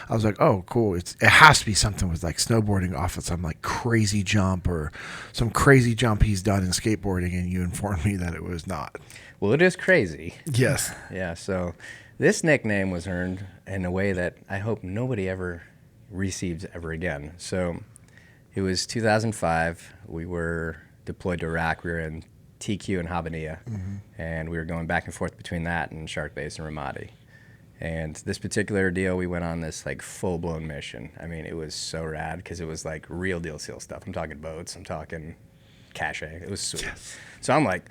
I was like, oh cool, it has to be something with like snowboarding off of some like crazy jump or some crazy jump he's done in skateboarding, and you informed me that it was not. Well, it is crazy. Yes. Yeah, so this nickname was earned in a way that I hope nobody ever receives ever again. So it was 2005. We were deployed to Iraq. We were in TQ and Habaniyah, and we were going back and forth between that and Shark Base and Ramadi. And this particular deal, we went on this like full-blown mission. I mean, it was so rad because it was like real deal SEAL stuff. I'm talking boats. I'm talking cache. It was sweet. Yes. So I'm like,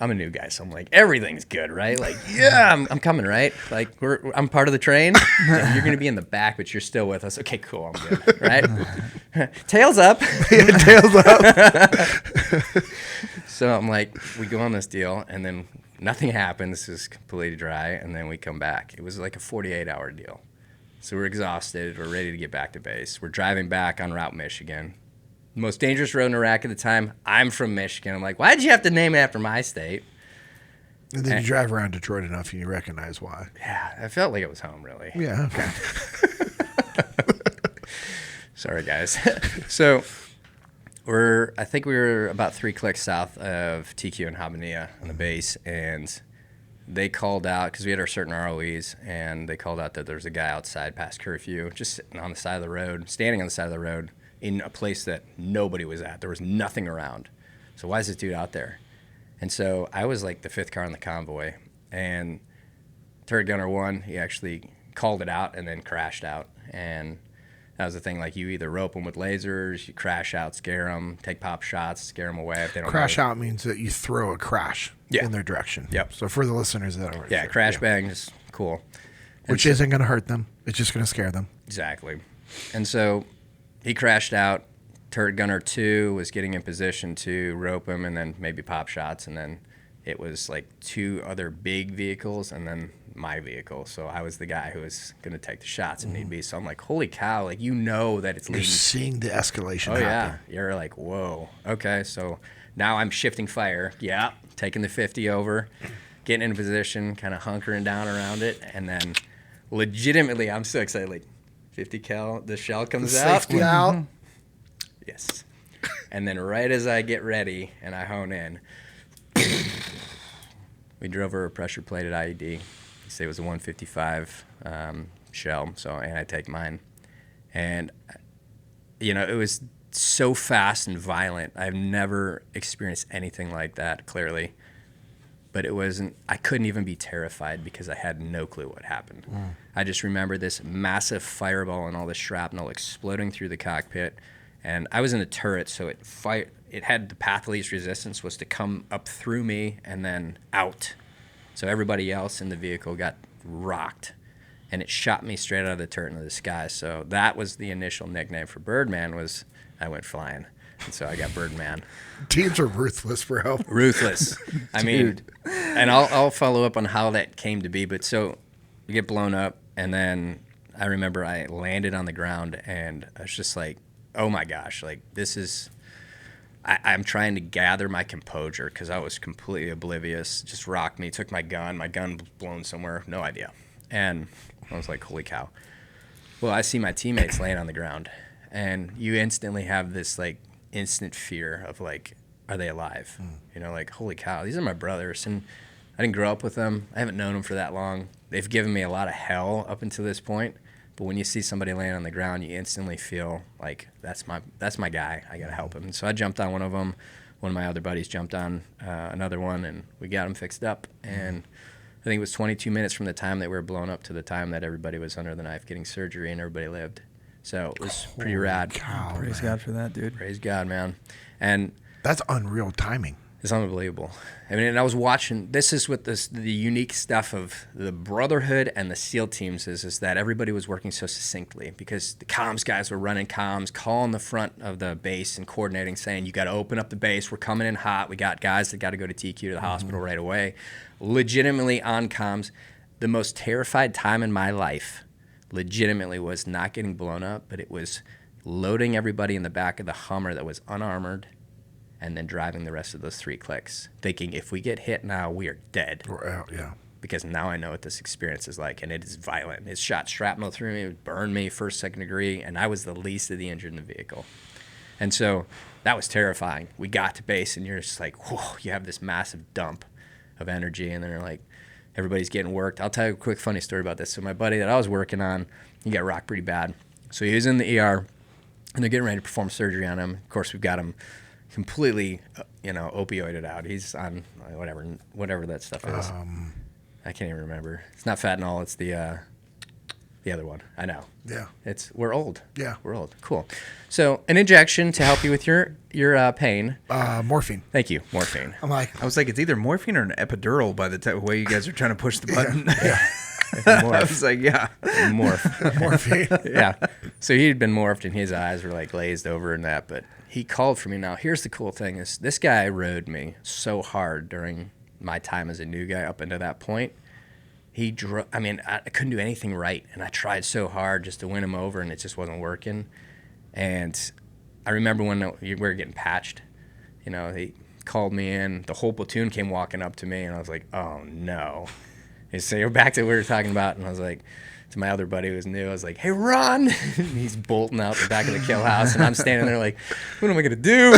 I'm a new guy, so I'm like, everything's good, right? Like, yeah, I'm coming, right? Like, I'm part of the train. And you're gonna be in the back, but you're still with us. Okay, cool, I'm good, right? Tails up. Yeah, tails up. So I'm like, we go on this deal, and then nothing happens. This is completely dry, and then we come back. It was like a 48-hour deal. So we're exhausted. We're ready to get back to base. We're driving back on Route Michigan. The most dangerous road in Iraq at the time. I'm from Michigan. I'm like, why'd you have to name it after my state? And then you drive around Detroit enough and you recognize why. Yeah, I felt like it was home, really. Yeah, okay. Sorry, guys. So I think we were about 3 clicks south of TQ and Habaniyah on the base, and they called out, because we had our certain ROEs, and they called out that there was a guy outside past curfew, just sitting on the side of the road, standing on the side of the road, in a place that nobody was at. There was nothing around. So why is this dude out there? And so I was like the 5th car in the convoy, and Turret Gunner 1, he actually called it out and then crashed out. And that was the thing, like you either rope them with lasers, you crash out, scare them, take pop shots, scare them away if they don't Crash know. out means that you throw a crash in their direction. Yep. So for the listeners that are crash bang is cool. Which isn't going to hurt them. It's just going to scare them. Exactly. And so he crashed out. Turret Gunner 2 was getting in position to rope him and then maybe pop shots. And then it was like 2 other big vehicles and then my vehicle. So I was the guy who was going to take the shots if need be. So I'm like, holy cow, like, you know that it's leading. You're seeing the escalation happen. Yeah. You're like, whoa. Okay. So now I'm shifting fire. Yeah. Taking the 50 over, getting in position, kind of hunkering down around it. And then legitimately, I'm so excited. Like, 50 cal, the shell comes out. Safety out. Yes. And then right as I get ready and I hone in, we drove over a pressure-plated IED. They say it was a 155 shell, so and I take mine. And, you know, it was so fast and violent. I've never experienced anything like that, clearly. But it wasn't, I couldn't even be terrified because I had no clue what happened. I just remember this massive fireball and all this shrapnel exploding through the cockpit. And I was in a turret, so it had the path of least resistance was to come up through me and then out. So everybody else in the vehicle got rocked. And it shot me straight out of the turret into the sky. So that was the initial nickname for Birdman, was I went flying. And so I got Birdman. Teams are ruthless, bro. Ruthless. I mean, and I'll follow up on how that came to be. But so we get blown up, and then I remember I landed on the ground, and I was just like, oh my gosh, like this is, I'm trying to gather my composure because I was completely oblivious. Just rocked me, took my gun was blown somewhere, no idea. And I was like, holy cow. Well, I see my teammates laying on the ground, and you instantly have this like instant fear of like, are they alive? You know, like, holy cow, these are my brothers. And I didn't grow up with them. I haven't known them for that long. They've given me a lot of hell up until this point. But when you see somebody laying on the ground, you instantly feel like that's my guy. I got to help him. And so I jumped on one of them. One of my other buddies jumped on another one, and we got him fixed up. And I think it was 22 minutes from the time that we were blown up to the time that everybody was under the knife getting surgery and everybody lived. So it was pretty rad. Cow, Praise God for that, dude. Praise God, man. And that's unreal timing. It's unbelievable. I mean, and I was watching. This is what the unique stuff of the Brotherhood and the SEAL teams is that everybody was working so succinctly because the comms guys were running comms, calling the front of the base and coordinating, saying, "You got to open up the base. We're coming in hot. We got guys that got to go to TQ to the hospital right away." Legitimately on comms, the most terrified time in my life, legitimately, was not getting blown up, but it was loading everybody in the back of the Hummer that was unarmored, and then driving the rest of those 3 clicks, thinking if we get hit now, we are dead. We're out, yeah. Because now I know what this experience is like, and it is violent. It shot shrapnel through me, it burned me first, second degree, and I was the least of the injured in the vehicle. And so that was terrifying. We got to base, and you're just like, whoa, you have this massive dump of energy, and then you're like, everybody's getting worked. I'll tell you a quick funny story about this. So my buddy that I was working on, he got rocked pretty bad. So he was in the ER, and they're getting ready to perform surgery on him. Of course, we've got him completely, opioided out. He's on whatever that stuff is. I can't even remember. It's not fentanyl. It's the other one. I know. Yeah. We're old. Yeah. We're old. Cool. So an injection to help you with your pain. Morphine. Thank you. Morphine. I'm like, I was like, it's either morphine or an epidural by the way you guys are trying to push the button. yeah. I was like, yeah. Morphine. Yeah. So he had been morphed, and his eyes were like glazed over and that. But he called for me. Now, here's the cool thing: is this guy rode me so hard during my time as a new guy up until that point. I couldn't do anything right, and I tried so hard just to win him over, and it just wasn't working. And I remember when we were getting patched. They called me in. The whole platoon came walking up to me, and I was like, "Oh no." So back to what we were talking about, and I was like, to my other buddy who was new, I was like, "Hey, run!" He's bolting out the back of the kill house, and I'm standing there like, "What am I gonna do?"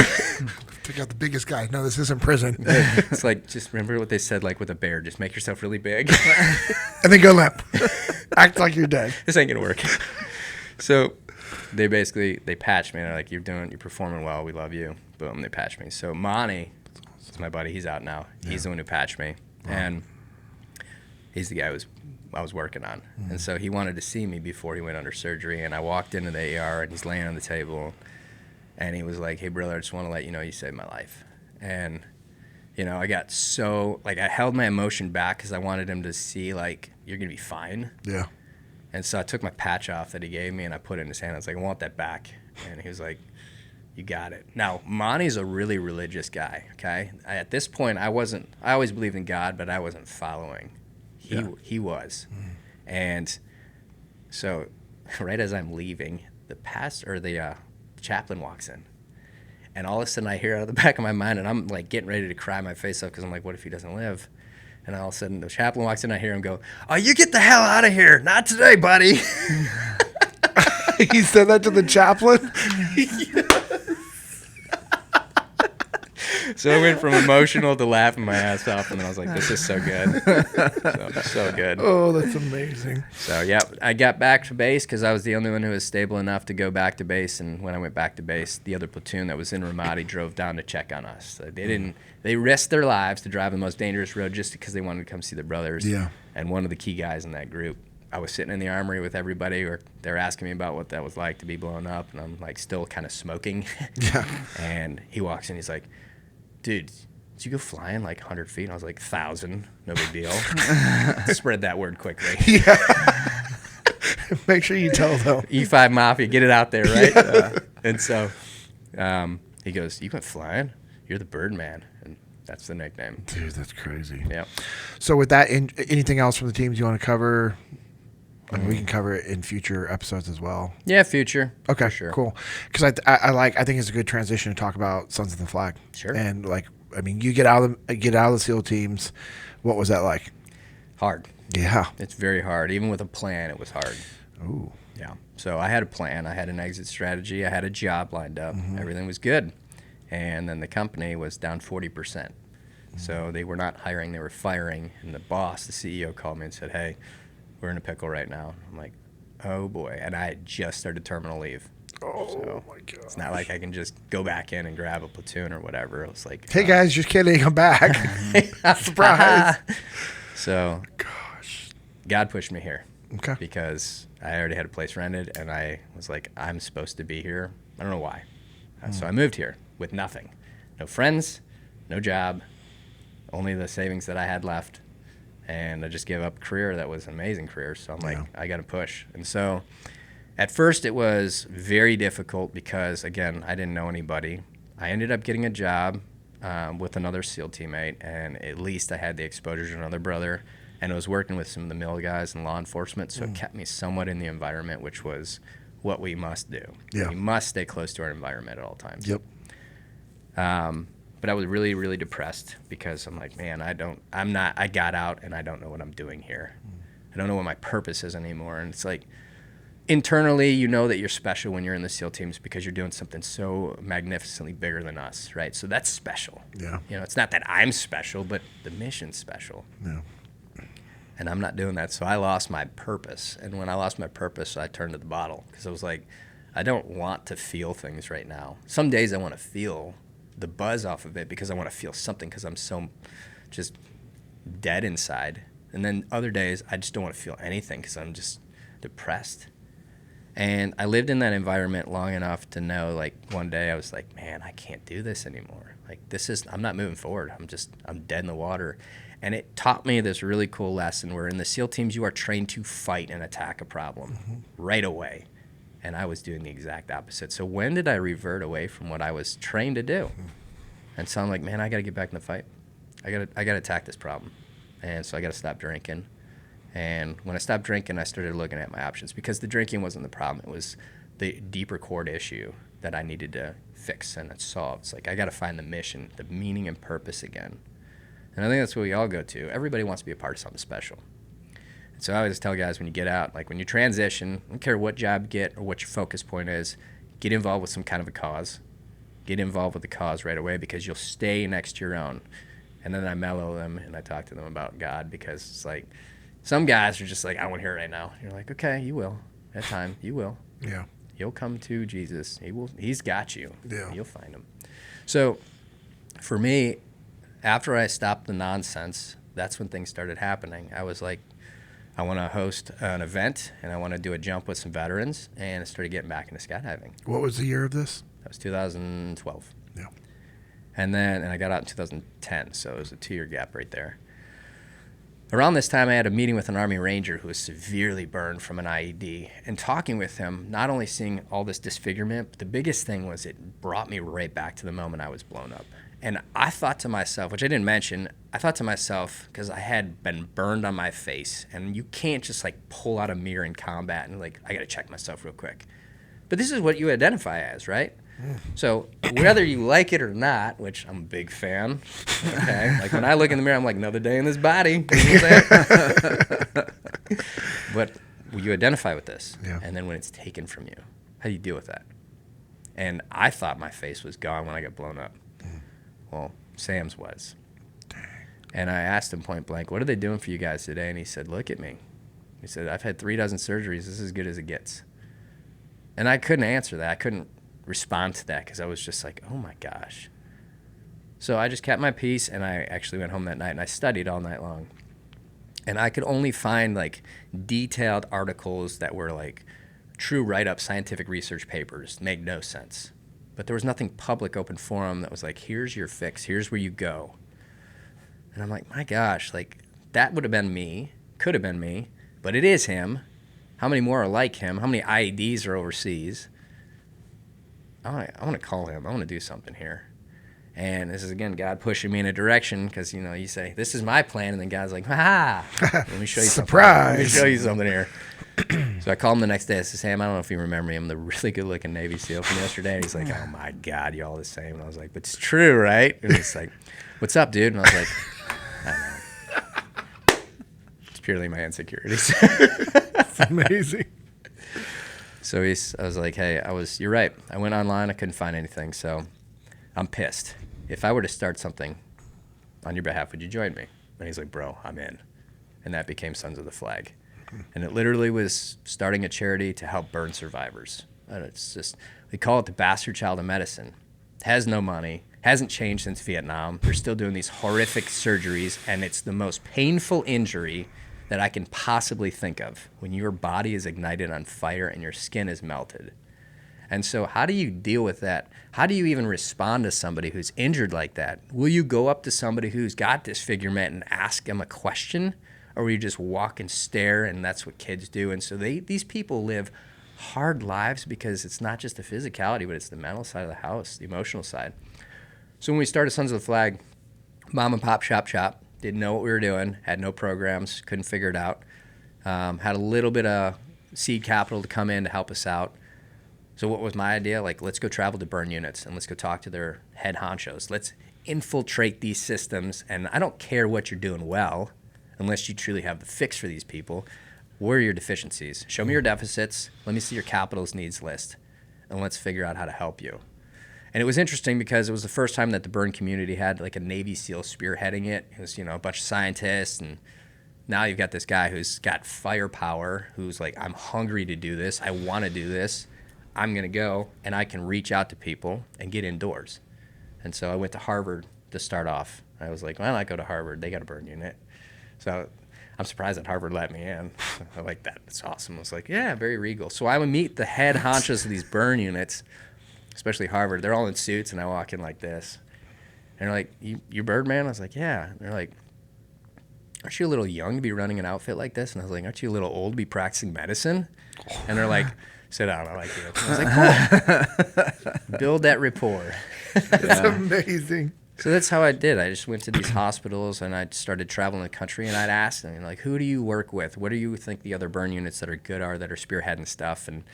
Took out the biggest guy. No, this isn't prison. It's like, just remember what they said, like with a bear, just make yourself really big. And then go limp. Act like you're dead. This ain't gonna work. So they patched me. They're like, you're performing well. We love you. Boom, they patched me. So Monty, it's my buddy. He's out now. Yeah. He's the one who patched me, and he's the guy I was working on. And so he wanted to see me before he went under surgery. And I walked into the AR, and he's laying on the table, and he was like, "Hey, brother, I just want to let you know you saved my life." And I got so, I held my emotion back because I wanted him to see, you're gonna be fine. Yeah. And so I took my patch off that he gave me, and I put it in his hand. I was like, "I want that back." And he was like, "You got it." Now, Monty's a really religious guy, okay? At this point, I always believed in God, but I wasn't following. He was. And so right as I'm leaving, the chaplain walks in. And all of a sudden, I hear out of the back of my mind, and I'm, getting ready to cry my face off because I'm like, what if he doesn't live? And all of a sudden, the chaplain walks in, I hear him go, "Oh, you get the hell out of here. Not today, buddy." He said that to the chaplain? So I went from emotional to laughing my ass off, and then I was like, this is so good. So good. Oh, that's amazing. So, yeah, I got back to base because I was the only one who was stable enough to go back to base. And when I went back to base, the other platoon that was in Ramadi drove down to check on us. So they risked their lives to drive the most dangerous road just because they wanted to come see their brothers. Yeah. And one of the key guys in that group, I was sitting in the armory with everybody, or they're asking me about what that was like to be blown up, and I'm still kind of smoking. Yeah. And he walks in, he's like, "Dude, did you go flying 100 feet?" And I was like, 1,000, no big deal. Spread that word quickly. Yeah. Make sure you tell them. E5 Mafia, get it out there, right? Yeah. And so he goes, "You went flying? You're the Birdman." And that's the nickname. Dude, that's crazy. Yeah. So with that, anything else from the teams you want to cover? I mean, we can cover it in future episodes as well. Yeah, future. Okay, sure. Cool. Because I think it's a good transition to talk about Sons of the Flag. Sure. And you get out of the SEAL teams. What was that like? Hard. Yeah. It's very hard. Even with a plan, it was hard. Ooh. Yeah. So I had a plan. I had an exit strategy. I had a job lined up. Mm-hmm. Everything was good. And then the company was down 40%. Mm-hmm. So they were not hiring. They were firing. And the boss, the CEO, called me and said, "Hey, we're in a pickle right now." I'm like, "Oh boy." And I had just started terminal leave. Oh, so my God. It's not like I can just go back in and grab a platoon or whatever. It was like, "Hey guys, just kidding, I'm back." Surprise. So, gosh, God pushed me here. Okay. Because I already had a place rented, and I was like, I'm supposed to be here. I don't know why. So I moved here with nothing. No friends, no job, only the savings that I had left. And I just gave up a career that was an amazing career. So I'm like, I got to push. And so at first it was very difficult because, again, I didn't know anybody. I ended up getting a job with another SEAL teammate, and at least I had the exposure to another brother. And I was working with some of the mill guys and law enforcement, so it kept me somewhat in the environment, which was what we must do. Yeah. We must stay close to our environment at all times. Yep. But I was really, really depressed because I'm like, man, I got out and I don't know what I'm doing here. I don't know what my purpose is anymore. And it's like, internally, you know that you're special when you're in the SEAL teams because you're doing something so magnificently bigger than us, right? So that's special. Yeah. You know, it's not that I'm special, but the mission's special. Yeah. And I'm not doing that. So I lost my purpose. And when I lost my purpose, I turned to the bottle because I was like, I don't want to feel things right now. Some days I want to feel the buzz off of it because I want to feel something because I'm so just dead inside. And then other days I just don't want to feel anything because I'm just depressed. And I lived in that environment long enough to know, like, one day I was like, man, I can't do this anymore. Like, I'm not moving forward. I'm dead in the water. And it taught me this really cool lesson where in the SEAL teams you are trained to fight and attack a problem right away. And I was doing the exact opposite. So when did I revert away from what I was trained to do? And so I'm like, man, I got to get back in the fight. I got to attack this problem. And so I got to stop drinking. And when I stopped drinking, I started looking at my options because the drinking wasn't the problem. It was the deeper core issue that I needed to fix and solve. It's like I got to find the mission, the meaning and purpose again. And I think that's what we all go to. Everybody wants to be a part of something special. And so I always tell guys when you get out, like when you transition, I don't care what job you get or what your focus point is, get involved with some kind of a cause. Get involved with the cause right away because you'll stay next to your own. And then I mellow them and I talk to them about God because it's like some guys are just like, I don't want to hear it right now. You're like, okay, you will. At time, you will. Yeah. You'll come to Jesus. He's got you. Yeah. You'll find him. So for me, after I stopped the nonsense, that's when things started happening. I was like, I want to host an event, and I want to do a jump with some veterans, and I started getting back into skydiving. What was the year of this? That was 2012. Yeah. And I got out in 2010, so it was a 2-year gap right there. Around this time, I had a meeting with an Army Ranger who was severely burned from an IED. And talking with him, not only seeing all this disfigurement, but the biggest thing was it brought me right back to the moment I was blown up. And I thought to myself, which I didn't mention, because I had been burned on my face, and you can't just like pull out a mirror in combat and like, I got to check myself real quick. But this is what you identify as, right? So whether you like it or not, which I'm a big fan, okay? Like when I look in the mirror, I'm like, another day in this body. You know what I'm saying? But you identify with this. Yeah. And then when it's taken from you, how do you deal with that? And I thought my face was gone when I got blown up. Well, Sam's was. And I asked him point blank, what are they doing for you guys today? And he said, look at me. He said, I've had 3 dozen surgeries. This is as good as it gets. And I couldn't answer that. I couldn't respond to that because I was just like, oh my gosh. So I just kept my peace, and I actually went home that night and I studied all night long. And I could only find like detailed articles that were like true write-up scientific research papers. Made no sense. But there was nothing public open forum that was like, here's your fix, here's where you go. And I'm like, my gosh, like that would have been me, could have been me, but it is him. How many more are like him? How many IEDs are overseas? I want to call him. I want to do something here. And this is, again, God pushing me in a direction because, you know, you say, this is my plan. And then God's like, ha, let me show you something. Surprise. Let me show you something here. So I called him the next day. I said, Sam, I don't know if you remember me. I'm the really good-looking Navy SEAL from yesterday. And he's like, oh, my God, you're all the same. And I was like, but it's true, right? And he's like, what's up, dude? And I was like, I don't know. It's purely my insecurities. It's amazing. So I was like, hey, you're right. I went online. I couldn't find anything. So I'm pissed. If I were to start something on your behalf, would you join me? And he's like, bro, I'm in. And that became Sons of the Flag. And it literally was starting a charity to help burn survivors. And it's just, we call it the bastard child of medicine. Has no money, hasn't changed since Vietnam. They're still doing these horrific surgeries, and it's the most painful injury that I can possibly think of when your body is ignited on fire and your skin is melted. And so how do you deal with that? How do you even respond to somebody who's injured like that? Will you go up to somebody who's got disfigurement and ask them a question? Or will you just walk and stare, and that's what kids do? And so these people live hard lives because it's not just the physicality, but it's the mental side of the house, the emotional side. So when we started Sons of the Flag, mom and pop shop, didn't know what we were doing, had no programs, couldn't figure it out, had a little bit of seed capital to come in to help us out. So what was my idea? Like, let's go travel to burn units and let's go talk to their head honchos. Let's infiltrate these systems. And I don't care what you're doing well, unless you truly have the fix for these people. Where are your deficiencies? Show me your deficits. Let me see your capitals needs list. And let's figure out how to help you. And it was interesting because it was the first time that the burn community had like a Navy SEAL spearheading it. It was, a bunch of scientists, and now you've got this guy who's got firepower, who's like, I'm hungry to do this. I want to do this. I'm going to go, and I can reach out to people and get indoors. And so I went to Harvard to start off. I was like, why don't I go to Harvard? They got a burn unit. So I'm surprised that Harvard let me in. I like that. It's awesome. I was like, yeah, very regal. So I would meet the head honchos of these burn units, especially Harvard. They're all in suits, and I walk in like this. And they're like, you Birdman? I was like, yeah. And they're like, aren't you a little young to be running an outfit like this? And I was like, aren't you a little old to be practicing medicine? And they're like, sit down, I like you. And I was like, cool. Build that rapport. That's amazing. So that's how I did. I just went to these hospitals, and I started traveling the country, and I'd ask them, like, who do you work with? What do you think the other burn units that are good are, that are spearheading stuff? And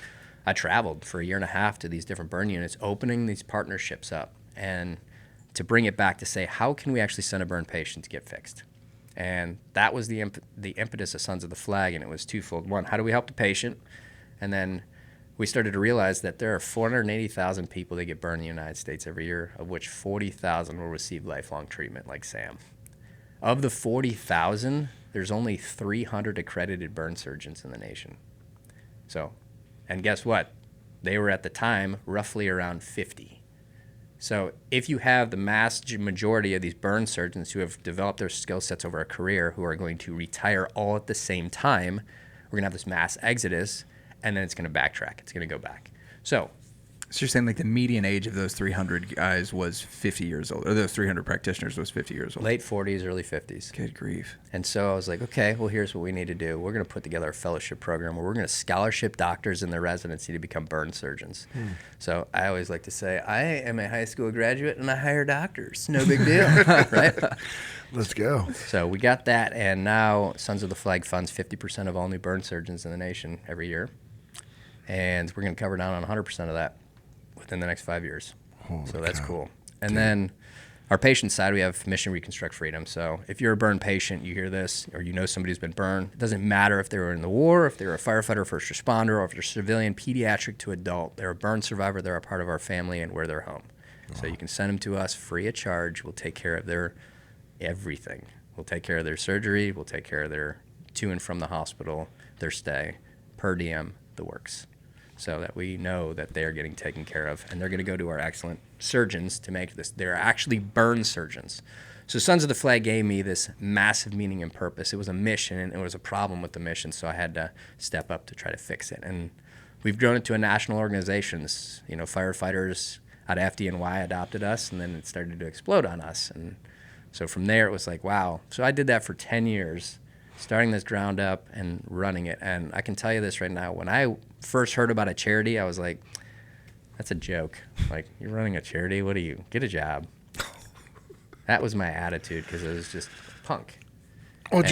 I traveled for a year and a half to these different burn units, opening these partnerships up, and to bring it back to say, how can we actually send a burn patient to get fixed? And that was the impetus of Sons of the Flag, and it was twofold. One, how do we help the patient? And then we started to realize that there are 480,000 people that get burned in the United States every year, of which 40,000 will receive lifelong treatment like Sam. Of the 40,000, there's only 300 accredited burn surgeons in the nation. So, and guess what? They were at the time roughly around 50. So if you have the majority of these burn surgeons who have developed their skill sets over a career who are going to retire all at the same time, we're going to have this mass exodus, and then it's going to backtrack. It's going to go back. So you're saying like the median age of those 300 guys was 50 years old, or those 300 practitioners was 50 years old? Late 40s, early 50s. Good grief. And so I was like, okay, well, here's what we need to do. We're going to put together a fellowship program where we're going to scholarship doctors in their residency to become burn surgeons. So I always like to say, I am a high school graduate and I hire doctors. No big deal, right? Let's go. So we got that, and now Sons of the Flag funds 50% of all new burn surgeons in the nation every year. And we're going to cover down on 100% of that within the next 5 years. Holy so that's cow. cool. And then our patient side, we have Mission Reconstruct Freedom. So if you're a burn patient, you hear this, or you know somebody who's been burned, it doesn't matter if they were in the war, if they were a firefighter, first responder, or if they're civilian, pediatric to adult. They're a burn survivor, they're a part of our family, and we're their home. Wow. So you can send them to us free of charge. We'll take care of their everything. We'll take care of their surgery. We'll take care of their to and from the hospital, their stay, per diem, the works, so that we know that they are getting taken care of. And they're going to go to our excellent surgeons to make this. They're actually burn surgeons. So Sons of the Flag gave me this massive meaning and purpose. It was a mission, and it was a problem with the mission, so I had to step up to try to fix it. And we've grown it to a national organization. Firefighters out of FDNY adopted us, and then it started to explode on us. And so from there, it was like, wow. So I did that for 10 years, starting this ground up and running it. And I can tell you this right now, when I first heard about a charity, I was like, that's a joke. Like, you're running a charity? What do you? Get a job. That was my attitude, because it was just punk. Well,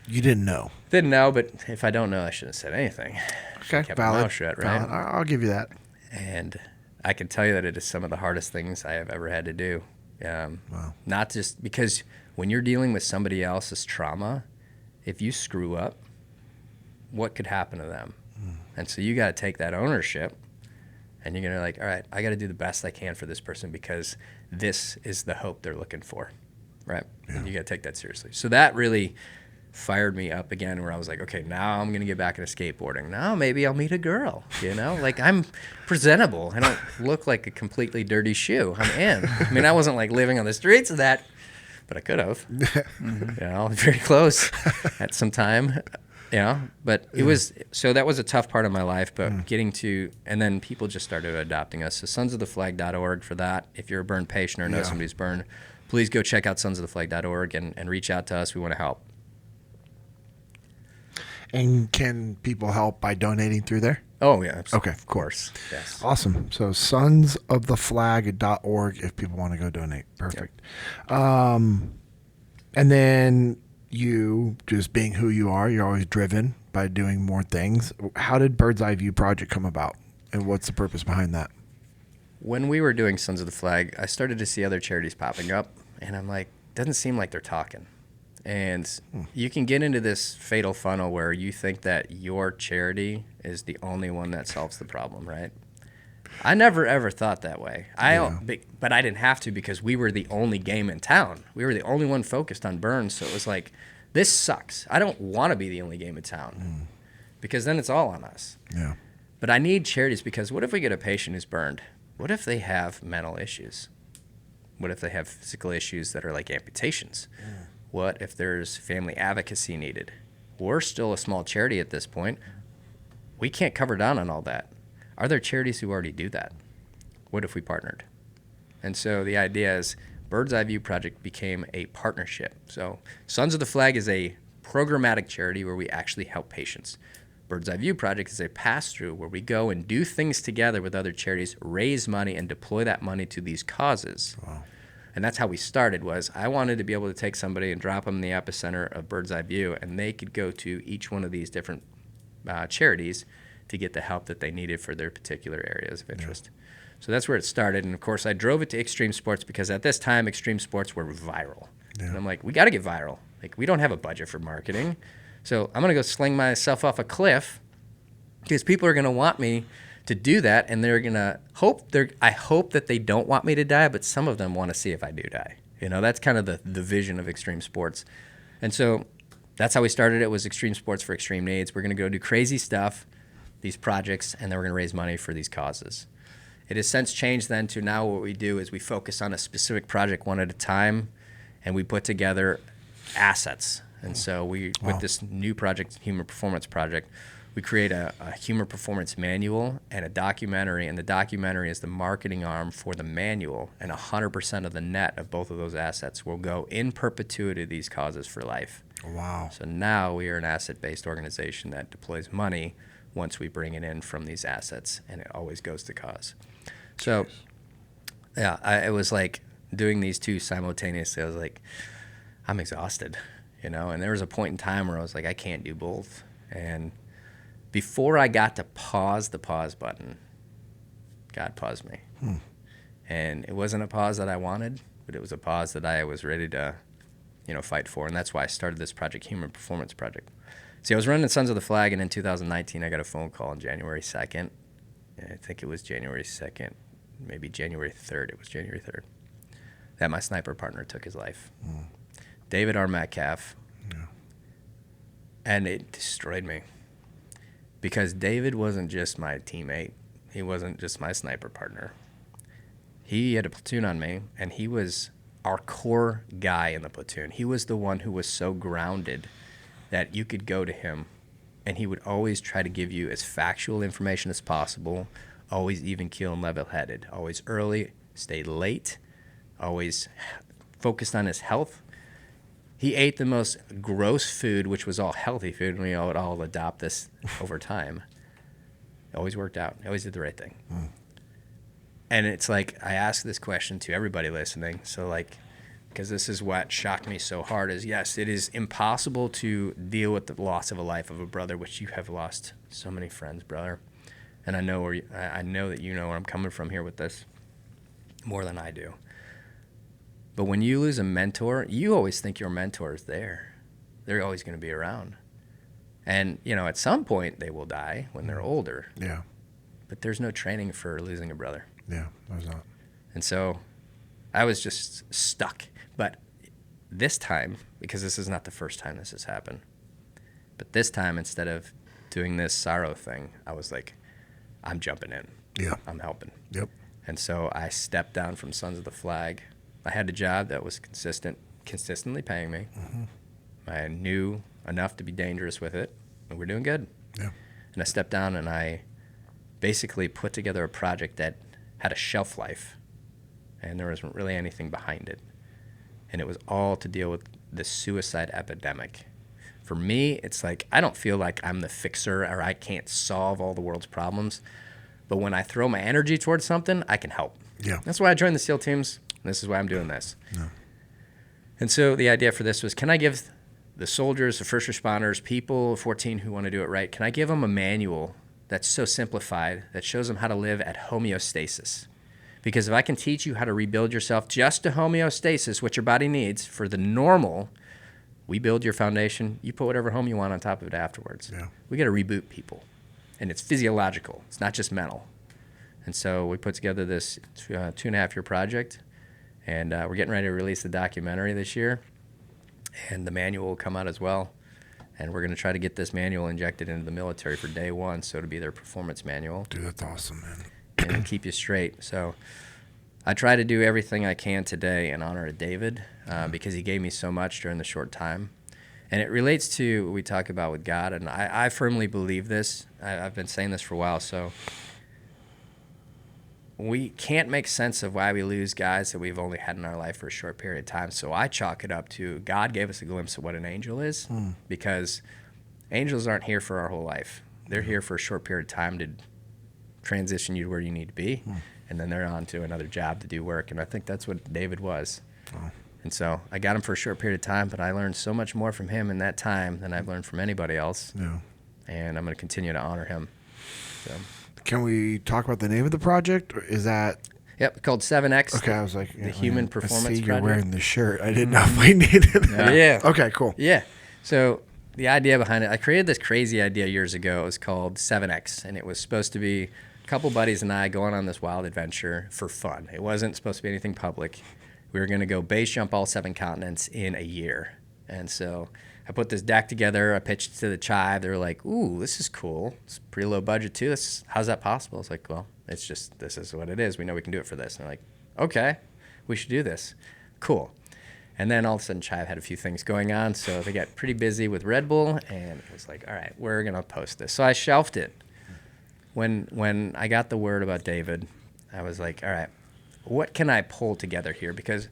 you didn't know. Didn't know, but if I don't know, I shouldn't have said anything. Okay, Kept valid. my mouth shut, right? Valid. I'll give you that. And I can tell you that it is some of the hardest things I have ever had to do. Wow. Not just because when you're dealing with somebody else's trauma, if you screw up, what could happen to them? And so you got to take that ownership, and you're going to like, all right, I got to do the best I can for this person, because this is the hope they're looking for, right? Yeah. And you got to take that seriously. So that really fired me up again, where I was like, okay, now I'm going to get back into skateboarding. Now maybe I'll meet a girl, like I'm presentable. I don't look like a completely dirty shoe. I'm in. I mean, I wasn't like living on the streets of that, but I could have, very close at some time. But it was, so that was a tough part of my life, but getting to, and then people just started adopting us. So sonsoftheflag.org for that. If you're a burn patient or know somebody who's burned, please go check out sonsoftheflag.org and reach out to us. We want to help. And can people help by donating through there? Oh, yeah. Okay. Of course. Yes. Awesome. So sonsoftheflag.org if people want to go donate. Perfect. And then you, just being who you are, you're always driven by doing more things. How did Bird's Eye View Project come about? And what's the purpose behind that? When we were doing Sons of the Flag, I started to see other charities popping up, and I'm like, doesn't seem like they're talking. And you can get into this fatal funnel where you think that your charity is the only one that solves the problem, right? I never, ever thought that way. But I didn't have to because we were the only game in town. We were the only one focused on burns, so it was like, this sucks. I don't want to be the only game in town because then it's all on us. Yeah. But I need charities because what if we get a patient who's burned? What if they have mental issues? What if they have physical issues that are like amputations? What if there's family advocacy needed? We're still a small charity at this point. We can't cover down on all that. Are there charities who already do that? What if we partnered? And so the idea is Bird's Eye View Project became a partnership. So Sons of the Flag is a programmatic charity where we actually help patients. Bird's Eye View Project is a pass-through where we go and do things together with other charities, raise money, and deploy that money to these causes. Wow. And that's how we started. Was I wanted to be able to take somebody and drop them in the epicenter of Bird's Eye View, and they could go to each one of these different charities to get the help that they needed for their particular areas of interest. So that's where it started. And, of course, I drove it to extreme sports because at this time, extreme sports were viral. Yeah. And I'm like, we got to get viral. Like, we don't have a budget for marketing. So I'm going to go sling myself off a cliff because people are going to want me to do that, and they're going to I hope that they don't want me to die, but some of them want to see if I do die. That's kind of the vision of extreme sports. And so that's how we started. It was extreme sports for extreme needs. We're going to go do crazy stuff, these projects, and then we're going to raise money for these causes. It has since changed then to now what we do is we focus on a specific project one at a time, and we put together assets. And so with this new project, Human Performance Project, we create a human performance manual and a documentary, and the documentary is the marketing arm for the manual, and 100% of the net of both of those assets will go in perpetuity to these causes for life. Wow. So now we are an asset-based organization that deploys money once we bring it in from these assets, and it always goes to cause. So, it was like doing these two simultaneously. I was like, I'm exhausted, and there was a point in time where I was like, I can't do both. And before I got to pause the pause button, God paused me. And it wasn't a pause that I wanted, but it was a pause that I was ready to, fight for. And that's why I started this project, Human Performance Project. See, I was running Sons of the Flag, and in 2019, I got a phone call on January 2nd. I think it was January 2nd, maybe January 3rd. It was January 3rd that my sniper partner took his life. David R. Metcalf. Yeah. And it destroyed me. Because David wasn't just my teammate. He wasn't just my sniper partner. He had a platoon on me, and he was our core guy in the platoon. He was the one who was so grounded that you could go to him, and he would always try to give you as factual information as possible, always even keel and level-headed, always early, stayed late, always focused on his health. He ate the most gross food, which was all healthy food, and we would all adopt this over time. It always worked out. He always did the right thing. And it's like, I ask this question to everybody listening. So because this is what shocked me so hard is, yes, it is impossible to deal with the loss of a life of a brother, which you have lost so many friends, brother. And I know that you know where I'm coming from here with this more than I do. But when you lose a mentor, you always think your mentor is there. They're always going to be around. And, at some point they will die when they're older. Yeah. But there's no training for losing a brother. Yeah, there's not. And so I was just stuck. But this time, because this is not the first time this has happened, but this time, instead of doing this sorrow thing, I was like, I'm jumping in. Yeah. I'm helping. Yep. And so I stepped down from Sons of the Flag. I had a job that was consistently paying me. I knew enough to be dangerous with it. and we're doing good. Yeah. And I stepped down and I basically put together a project that had a shelf life, and there wasn't really anything behind it. And it was all to deal with the suicide epidemic. For me, it's like I don't feel like I'm the fixer or I can't solve all the world's problems. But when I throw my energy towards something, I can help. Yeah. That's why I joined the SEAL teams. And this is why I'm doing this. Yeah. And so the idea for this was, can I give the soldiers, the first responders, people 14 who want to do it right, can I give them a manual that's so simplified that shows them how to live at homeostasis? Because if I can teach you how to rebuild yourself just to homeostasis, what your body needs for the normal, we build your foundation, you put whatever home you want on top of it afterwards. Yeah. We got to reboot people. And it's physiological. It's not just mental. And so we put together this 2.5-year project, and we're getting ready to release the documentary this year, and the manual will come out as well. And we're going to try to get this manual injected into the military for day one, so it'll be their performance manual. Dude, that's awesome, man. And keep you straight. So I try to do everything I can today in honor of David because he gave me so much during the short time. And it relates to what we talk about with God, and I firmly believe this. I've been saying this for a while. So we can't make sense of why we lose guys that we've only had in our life for a short period of time. So I chalk it up to God gave us a glimpse of what an angel is, because angels aren't here for our whole life. They're here for a short period of time to transition you to where you need to be, and then they're on to another job to do work. And I think that's what David was. And so I got him for a short period of time, but I learned so much more from him in that time than I've learned from anybody else. Yeah. And I'm going to continue to honor him. So. Can we talk about the name of the project? Or is that... Yep, called 7X. Okay, I was like... The Human Performance I see you're Project. wearing the shirt. I didn't know if we needed that. Yeah. Okay, cool. Yeah. So the idea behind it, I created this crazy idea years ago. It was called 7X, and it was supposed to be a couple buddies and I going on this wild adventure for fun. It wasn't supposed to be anything public. We were going to go base jump all 7 continents in a year. And so I put this deck together. I pitched it to the Chive. They were like, ooh, this is cool. It's pretty low budget, too. How's that possible? I was like, well, it's just, this is what it is. We know we can do it for this. And they're like, okay, we should do this. Cool. And then all of a sudden, Chive had a few things going on. So they got pretty busy with Red Bull. And it was like, all right, we're going to post this. So I shelved it. When I got the word about David, I was like, all right, what can I pull together here? Because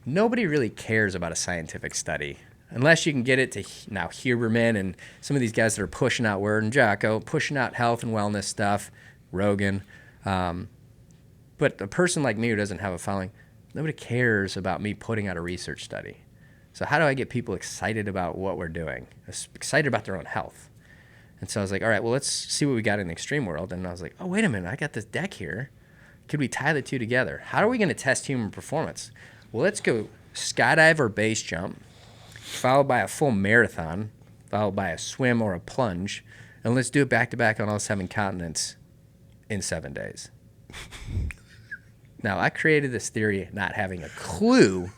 nobody really cares about a scientific study unless you can get it to now Huberman and some of these guys that are pushing out Word and Jocko, pushing out health and wellness stuff, Rogan. But a person like me who doesn't have a following, nobody cares about me putting out a research study. So how do I get people excited about what we're doing, excited about their own health? And so I was like, all right, well, let's see what we got in the extreme world. And I was like, oh, wait a minute, I got this deck here. Could we tie the two together? How are we going to test human performance? Well, let's go skydive or base jump, followed by a full marathon, followed by a swim or a plunge, and let's do it back-to-back on all 7 continents in 7 days. Now, I created this theory not having a clue,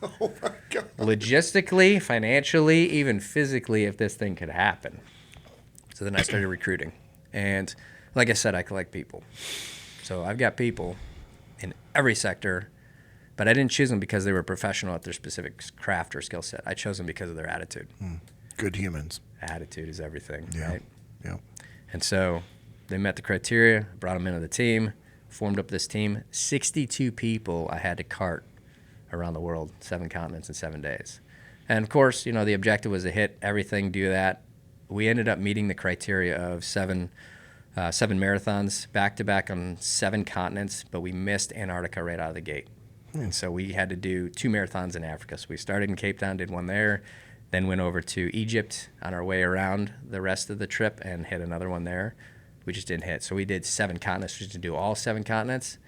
logistically, financially, even physically, if this thing could happen. So then I started recruiting. And like I said, I collect people. So I've got people in every sector, but I didn't choose them because they were professional at their specific craft or skill set. I chose them because of their attitude. Good humans. Attitude is everything, Yeah. right? Yeah. And so they met the criteria, brought them into the team, formed up this team. 62 people I had to cart around the world, 7 continents in 7 days. And of course, the objective was to hit everything, do that. We ended up meeting the criteria of 7 marathons back-to-back on 7 continents, but we missed Antarctica right out of the gate. And so we had to do 2 marathons in Africa. So we started in Cape Town, did one there, then went over to Egypt on our way around the rest of the trip and hit another one there. We just didn't hit. So we did 7 continents. We didn't do all 7 continents,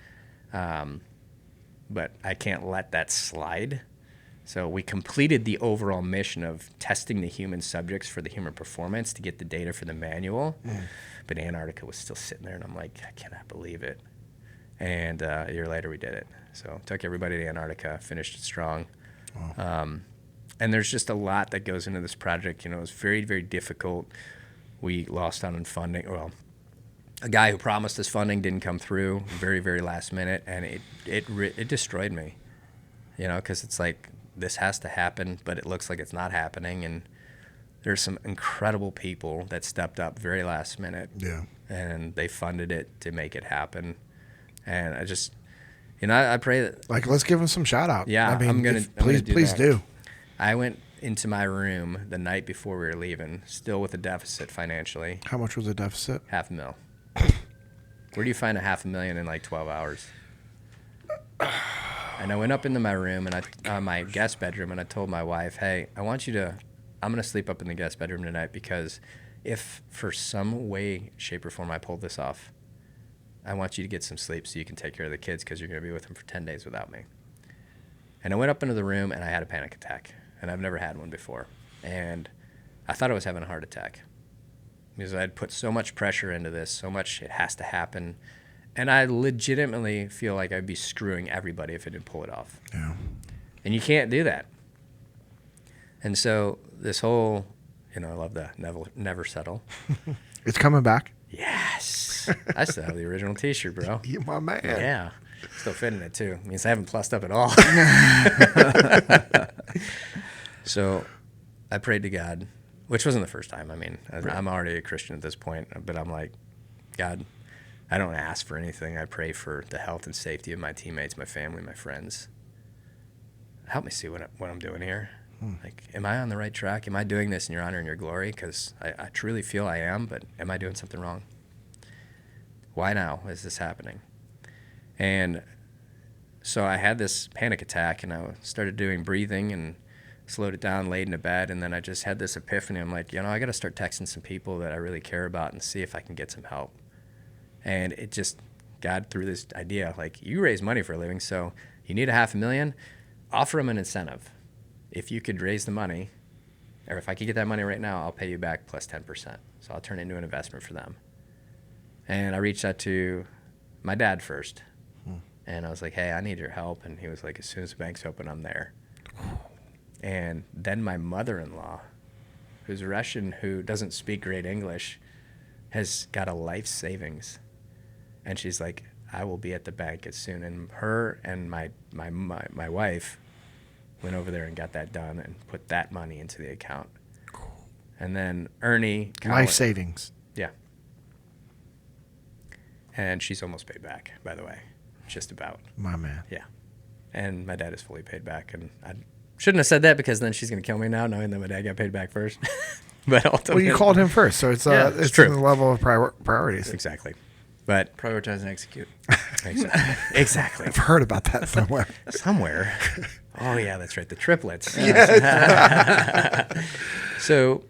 but I can't let that slide. So we completed the overall mission of testing the human subjects for the human performance to get the data for the manual. But Antarctica was still sitting there, and I'm like, I cannot believe it. And a year later, we did it. So took everybody to Antarctica, finished it strong. Wow. And there's just a lot that goes into this project. It was very, very difficult. We lost out on funding. Well, a guy who promised us funding didn't come through very, very last minute, and it destroyed me. Because it's like, this has to happen, but it looks like it's not happening. And there's some incredible people that stepped up very last minute. Yeah. And they funded it to make it happen. And I just, I pray that. Like, let's give them some shout out. Yeah, I mean, I'm gonna please do. I went into my room the night before we were leaving, still with a deficit financially. How much was the deficit? $500,000. Where do you find $500,000 in like 12 hours? And I went up into my room and my guest bedroom, and I told my wife, hey, I'm going to sleep up in the guest bedroom tonight, because if for some way, shape, or form I pull this off, I want you to get some sleep so you can take care of the kids, because you're going to be with them for 10 days without me. And I went up into the room and I had a panic attack, and I've never had one before. And I thought I was having a heart attack because I'd put so much pressure into this, so much it has to happen. And I legitimately feel like I'd be screwing everybody if I didn't pull it off. Yeah. And you can't do that. And so this whole, I love the never settle. It's coming back. Yes. I still have the original T-shirt, bro. You my man. Yeah. Still fitting it, too. Means I haven't plussed up at all. So I prayed to God, which wasn't the first time. I mean, I'm already a Christian at this point, but I'm like, God, I don't ask for anything. I pray for the health and safety of my teammates, my family, my friends. Help me see what I'm doing here. Like, am I on the right track? Am I doing this in your honor and your glory? Because I truly feel I am, but am I doing something wrong? Why now is this happening? And so I had this panic attack, and I started doing breathing and slowed it down, laid in a bed, and then I just had this epiphany. I'm like, I got to start texting some people that I really care about and see if I can get some help. And it just, God threw this idea, like, you raise money for a living, so you need $500,000, offer them an incentive. If you could raise the money, or if I could get that money right now, I'll pay you back plus 10%. So I'll turn it into an investment for them. And I reached out to my dad first. And I was like, hey, I need your help. And he was like, as soon as the bank's open, I'm there. And then my mother-in-law, who's Russian, who doesn't speak great English, has got a life savings. And she's like, I will be at the bank as soon. And her and my wife went over there and got that done and put that money into the account. And then Ernie... Life savings. Yeah. And she's almost paid back, by the way. Just about. My man. Yeah. And my dad is fully paid back. And I shouldn't have said that, because then she's going to kill me now, knowing that my dad got paid back first. But ultimately... Well, you called him first, so it's true. in the level of priorities. Exactly. But prioritize and execute. Exactly. I've heard about that somewhere. Somewhere. Oh, yeah, that's right. The triplets. Yes. So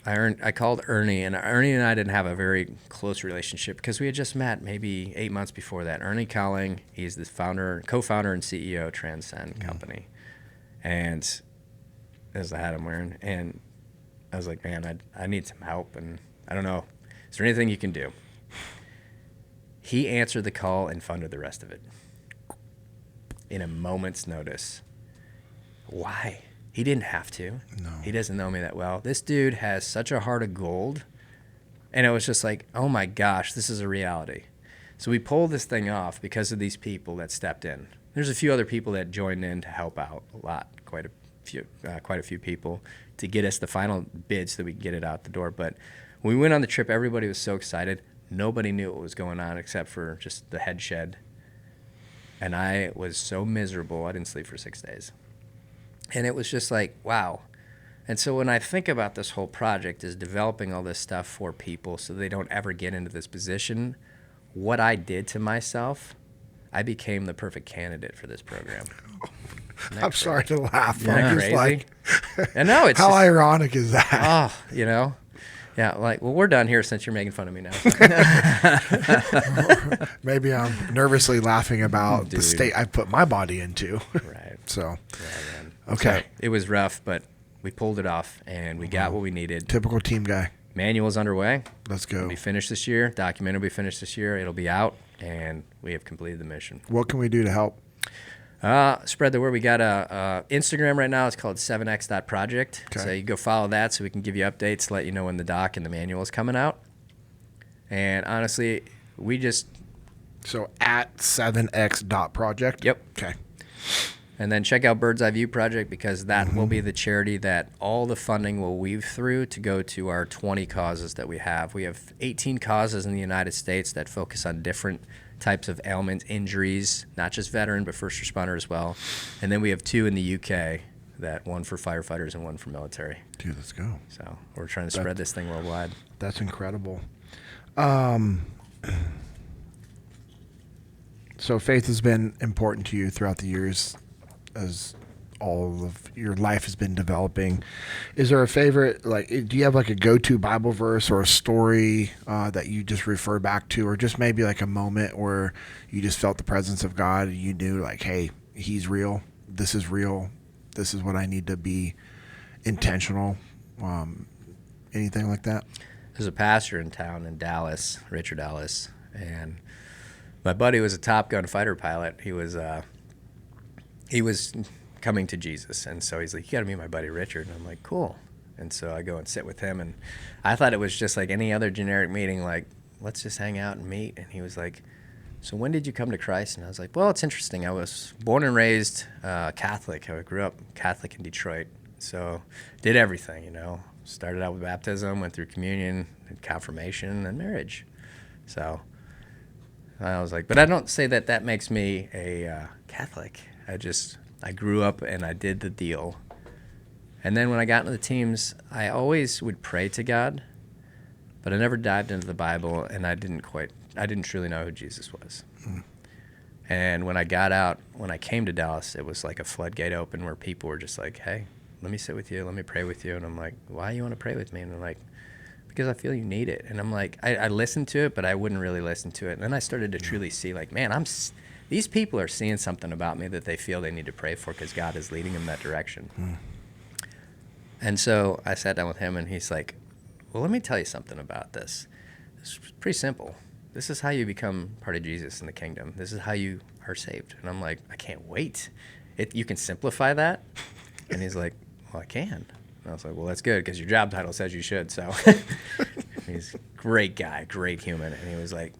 I called Ernie, and Ernie and I didn't have a very close relationship because we had just met maybe 8 months before that. Ernie Colling, he's the co-founder and CEO of Transcend Company. And as the hat I'm wearing. And I was like, man, I need some help, and I don't know. Is there anything you can do? He answered the call and funded the rest of it in a moment's notice. Why? He didn't have to. No. He doesn't know me that well. This dude has such a heart of gold. And it was just like, oh my gosh, this is a reality. So we pulled this thing off because of these people that stepped in. There's a few other people that joined in to help out a lot, quite a few people to get us the final bid so that we could get it out the door. But when we went on the trip, everybody was so excited. Nobody knew what was going on except for just the head shed. And I was so miserable, I didn't sleep for 6 days. And it was just like, wow. And so when I think about this whole project is developing all this stuff for people so they don't ever get into this position, what I did to myself, I became the perfect candidate for this program. I'm sorry to laugh. Isn't that crazy? Like, I know, it's how just, ironic is that? Oh, you know? Yeah, like, well, we're done here since you're making fun of me now. Maybe I'm nervously laughing about the state I put my body into. Right. So, yeah, man. Okay. So it was rough, but we pulled it off, and we got what we needed. Typical team guy. Manual's underway. Let's go. It'll be finished this year. Document will be finished this year. It'll be out, and we have completed the mission. What can we do to help? Spread the word. We got a Instagram right now. It's called 7x.project. Okay. So you go follow that so we can give you updates, let you know when the doc and the manual is coming out. And honestly, we just... So at 7x.project? Yep. Okay. And then check out Bird's Eye View Project, because that will be the charity that all the funding will weave through to go to our 20 causes that we have. We have 18 causes in the United States that focus on different types of ailments, injuries, not just veteran, but first responder as well. And then we have 2 in the UK, one for firefighters and one for military. Dude, let's go. So we're trying to spread this thing worldwide. That's incredible. So faith has been important to you throughout the years as all of your life has been developing. Is there a favorite, like, do you have like a go-to Bible verse or a story that you just refer back to, or just maybe like a moment where you just felt the presence of God and you knew like, hey, he's real. This is real. This is what I need to be intentional. Anything like that? There's a pastor in town in Dallas, Richard Dallas, and my buddy was a Top Gun fighter pilot. He was coming to Jesus, and so he's like, "You got to meet my buddy Richard." And I'm like, "Cool." And so I go and sit with him, and I thought it was just like any other generic meeting, like, let's just hang out and meet. And he was like, "So when did you come to Christ?" And I was like, "Well, it's interesting. I was born and raised Catholic. I grew up Catholic in Detroit, so did everything, you know. Started out with baptism, went through communion, and confirmation, and marriage." So I was like, but I don't say that that makes me a Catholic. I grew up and I did the deal. And then when I got into the teams, I always would pray to God, but I never dived into the Bible, and I didn't truly know who Jesus was. And when I got out, when I came to Dallas, it was like a floodgate open where people were just like, "Hey, let me sit with you, let me pray with you." And I'm like, "Why do you want to pray with me?" And they're like, "Because I feel you need it." And I'm like, I listened to it, but I wouldn't really listen to it. And then I started to truly see, like, man, these people are seeing something about me that they feel they need to pray for, because God is leading them that direction. And so I sat down with him, and he's like, "Well, let me tell you something about this. It's pretty simple. This is how you become part of Jesus in the kingdom. This is how you are saved." And I'm like, "I can't wait. You can simplify that?" And he's like, "Well, I can." And I was like, "Well, that's good, because your job title says you should." So he's a great guy, great human. And he was like,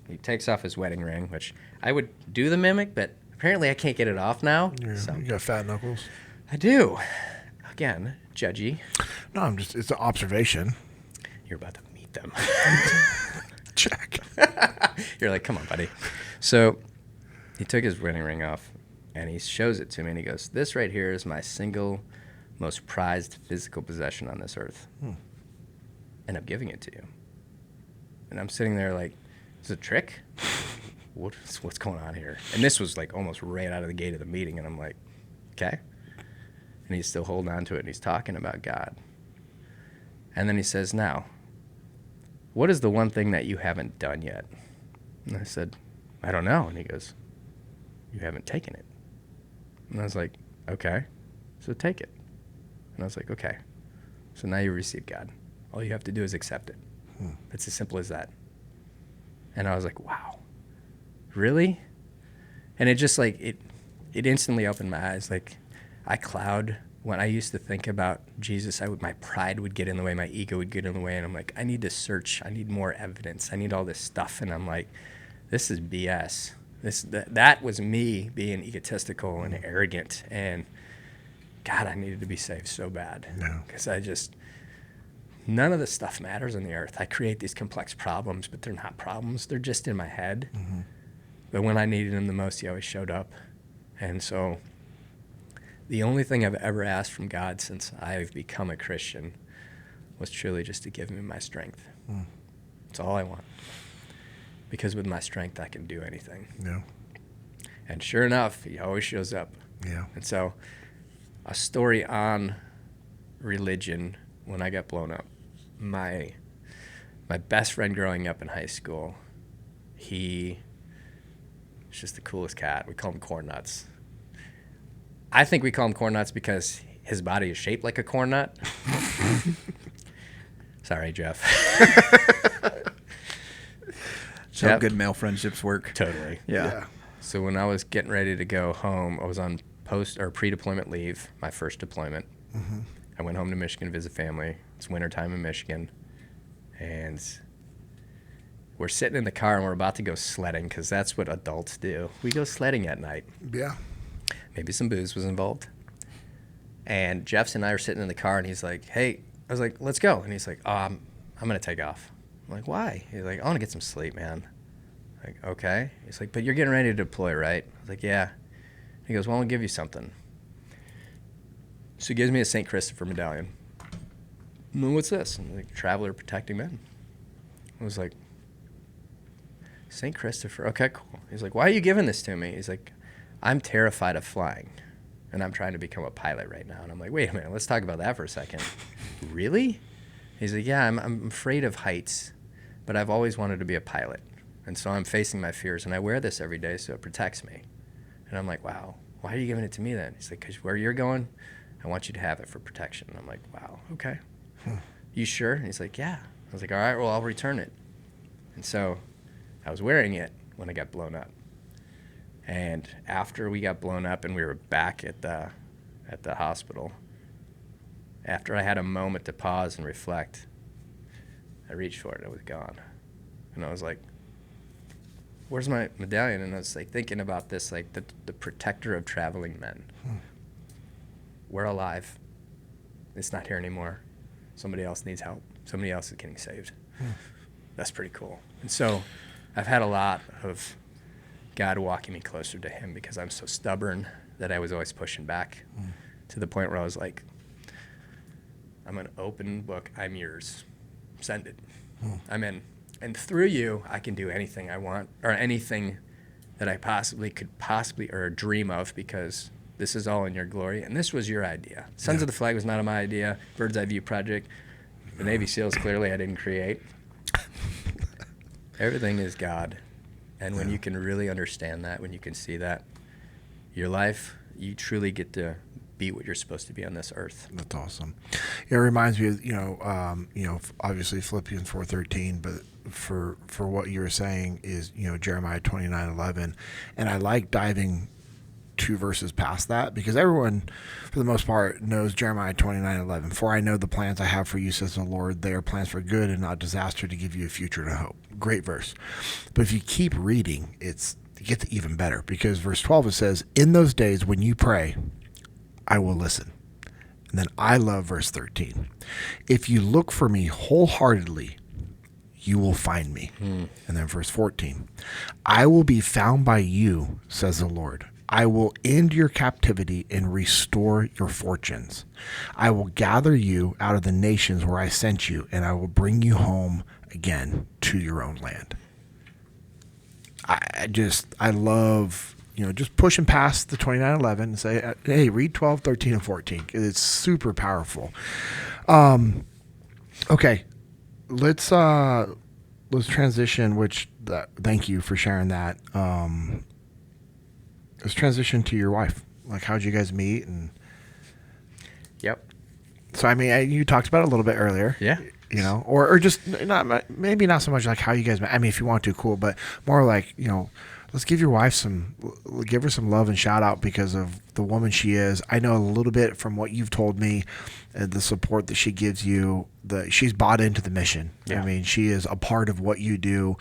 he takes off his wedding ring, which I would do the mimic, but apparently I can't get it off now. Yeah, So you got fat knuckles. I do. Again, judgy. No, it's an observation. You're about to meet them. Check. You're like, "Come on, buddy." So he took his wedding ring off, and he shows it to me, and he goes, "This right here is my single most prized physical possession on this earth. And I'm giving it to you." And I'm sitting there like, "Is it a trick? What's going on here?" And this was like almost right out of the gate of the meeting, and I'm like, "Okay." And he's still holding on to it, and he's talking about God. And then he says, "Now, what is the one thing that you haven't done yet?" And I said, "I don't know." And he goes, "You haven't taken it." And I was like, "Okay, so take it." And I was like, "Okay, so now you receive God. All you have to do is accept it." It's as simple as that. And I was like, "Wow, really?" And it just like, it instantly opened my eyes. Like, I cloud when I used to think about Jesus. My pride would get in the way, my ego would get in the way, and I'm like, I need to search, I need more evidence, I need all this stuff. And I'm like, this is BS. That was me being egotistical and arrogant, and God, I needed to be saved so bad. Because none of this stuff matters on the earth. I create these complex problems, but they're not problems. They're just in my head. But when I needed him the most, he always showed up. And so the only thing I've ever asked from God since I've become a Christian was truly just to give me my strength. That's all I want. Because with my strength, I can do anything. Yeah. And sure enough, he always shows up. Yeah. And so a story on religion when I got blown up. My best friend growing up in high school, he was just the coolest cat. We call him Corn Nuts. I think we call him Corn Nuts because his body is shaped like a corn nut. Sorry, Jeff. That's how good male friendships work. Totally. Yeah. So when I was getting ready to go home, I was on pre-deployment leave, my first deployment. I went home to Michigan to visit family. It's wintertime in Michigan. And we're sitting in the car, and we're about to go sledding, because that's what adults do. We go sledding at night. Yeah. maybe some booze was involved. And Jeffs and I are sitting in the car, and he's like, hey, I was like, let's go. And he's like, oh, I'm going to take off. I'm like, why? He's like, I want to get some sleep, man. I'm like, okay. He's like, but you're getting ready to deploy, right? I was like, yeah. He goes, well, I'll give you something. So he gives me a St. Christopher medallion. And what's this? And like, Traveler Protecting Men. I was like, St. Christopher, okay, cool. He's like, why are you giving this to me? He's like, I'm terrified of flying, and I'm trying to become a pilot right now. And I'm like, wait a minute, let's talk about that for a second. Really? He's like, yeah, I'm afraid of heights, but I've always wanted to be a pilot. And so I'm facing my fears, and I wear this every day so it protects me. And I'm like, wow, why are you giving it to me then? He's like, because where you're going, I want you to have it for protection. And I'm like, wow, okay. You sure? And he's like, yeah. I was like, all right, well, I'll return it. And so I was wearing it when I got blown up. And after we got blown up and we were back at the hospital, after I had a moment to pause and reflect, I reached for it. It was gone. And I was like, where's my medallion? And I was like thinking about this, like the protector of traveling men. We're alive. It's not here anymore. Somebody else needs help. Somebody else is getting saved. That's pretty cool. And so I've had a lot of God walking me closer to him because I'm so stubborn that I was always pushing back to the point where I was like, I'm an open book. I'm yours. Send it. I'm in. And through you, I can do anything I want or anything that I could or dream of because this is all in your glory. And this was your idea. Sons of the Flag was not my idea. Bird's Eye View Project. The Navy SEALs, clearly I didn't create. Everything is God. And when you can really understand that, when you can see that, your life, you truly get to be what you're supposed to be on this earth. That's awesome. It reminds me of, obviously Philippians 4:13, but for what you were saying is, Jeremiah 29:11. And I like diving 2 verses past that because everyone, for the most part, knows Jeremiah 29:11. For I know the plans I have for you, says the Lord. They are plans for good and not disaster, to give you a future and a hope. Great verse. But if you keep reading, it gets even better because verse 12, it says, in those days when you pray, I will listen. And then I love verse 13. If you look for me wholeheartedly, you will find me. And then verse 14, I will be found by you, says the Lord. I will end your captivity and restore your fortunes. I will gather you out of the nations where I sent you, and I will bring you home again to your own land. I love, just pushing past the 29:11 and say, hey, read 12, 13, and 14. It's super powerful. Okay, let's transition. Thank you for sharing that. Let's transition to your wife. Like, how'd you guys meet? And Yep. so, I mean, you talked about it a little bit earlier. Yeah. Or just maybe not so much like how you guys met. I mean, if you want to, cool, but more like, let's give your wife give her some love and shout out because of the woman she is. I know a little bit from what you've told me, the support that she gives you. She's bought into the mission. Yeah. I mean, she is a part of what you do,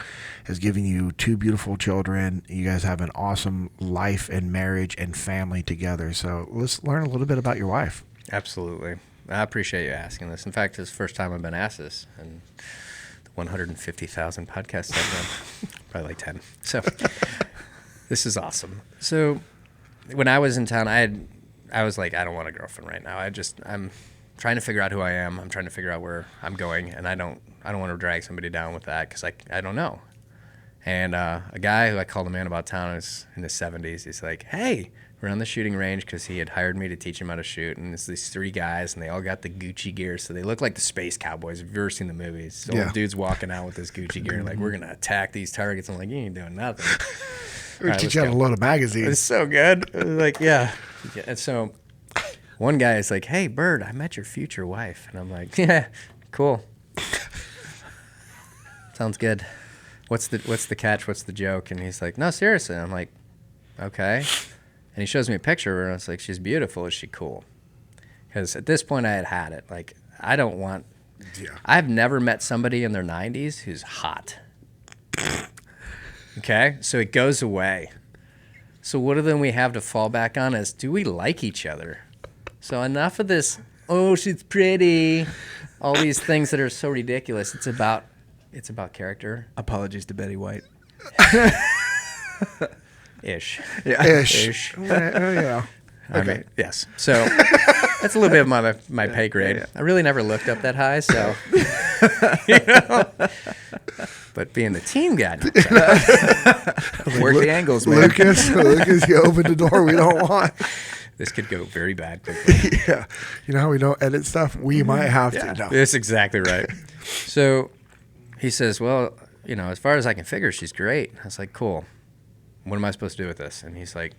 has given you 2 beautiful children. You guys have an awesome life and marriage and family together. So let's learn a little bit about your wife. Absolutely. I appreciate you asking this. In fact, it's the first time I've been asked this in the 150,000 podcasts I've done. Probably like 10. So this is awesome. So when I was in town, I was like, I don't want a girlfriend right now. I'm trying to figure out who I am. I'm trying to figure out where I'm going, and I don't want to drag somebody down with that because I don't know. And a guy who I called a man about town is in his 70s. He's like, hey, we're on the shooting range because he had hired me to teach him how to shoot. And it's these 3 guys, and they all got the Gucci gear. So they look like the Space Cowboys. If you've ever seen the movies. So old dude's walking out with this Gucci gear, like, we're going to attack these targets. I'm like, you ain't doing nothing. We're teaching you how to load a magazine. It's so good. Like, yeah. And so one guy is like, hey, Bird, I met your future wife. And I'm like, yeah, cool. Sounds good. What's the catch? What's the joke? And he's like, no, seriously. I'm like, okay. And he shows me a picture of her, and I was like, she's beautiful. Is she cool? Because at this point, I had it. Like, I've never met somebody in their 90s who's hot. Okay? So it goes away. So what then we have to fall back on is, do we like each other? So enough of this, oh, she's pretty, all these things that are so ridiculous. It's about character. Apologies to Betty White. Ish. Yeah. Ish. Yeah. I mean, yes. So that's a little bit of my pay grade. I really never looked up that high, so you know. But being the team guy, Work the angles, man. Lucas, you opened the door we don't want. This could go very bad quickly. Yeah. You know how we don't edit stuff? We might have to. No. That's exactly right. So he says, well, you know, as far as I can figure, she's great. I was like, cool. What am I supposed to do with this? And he's like,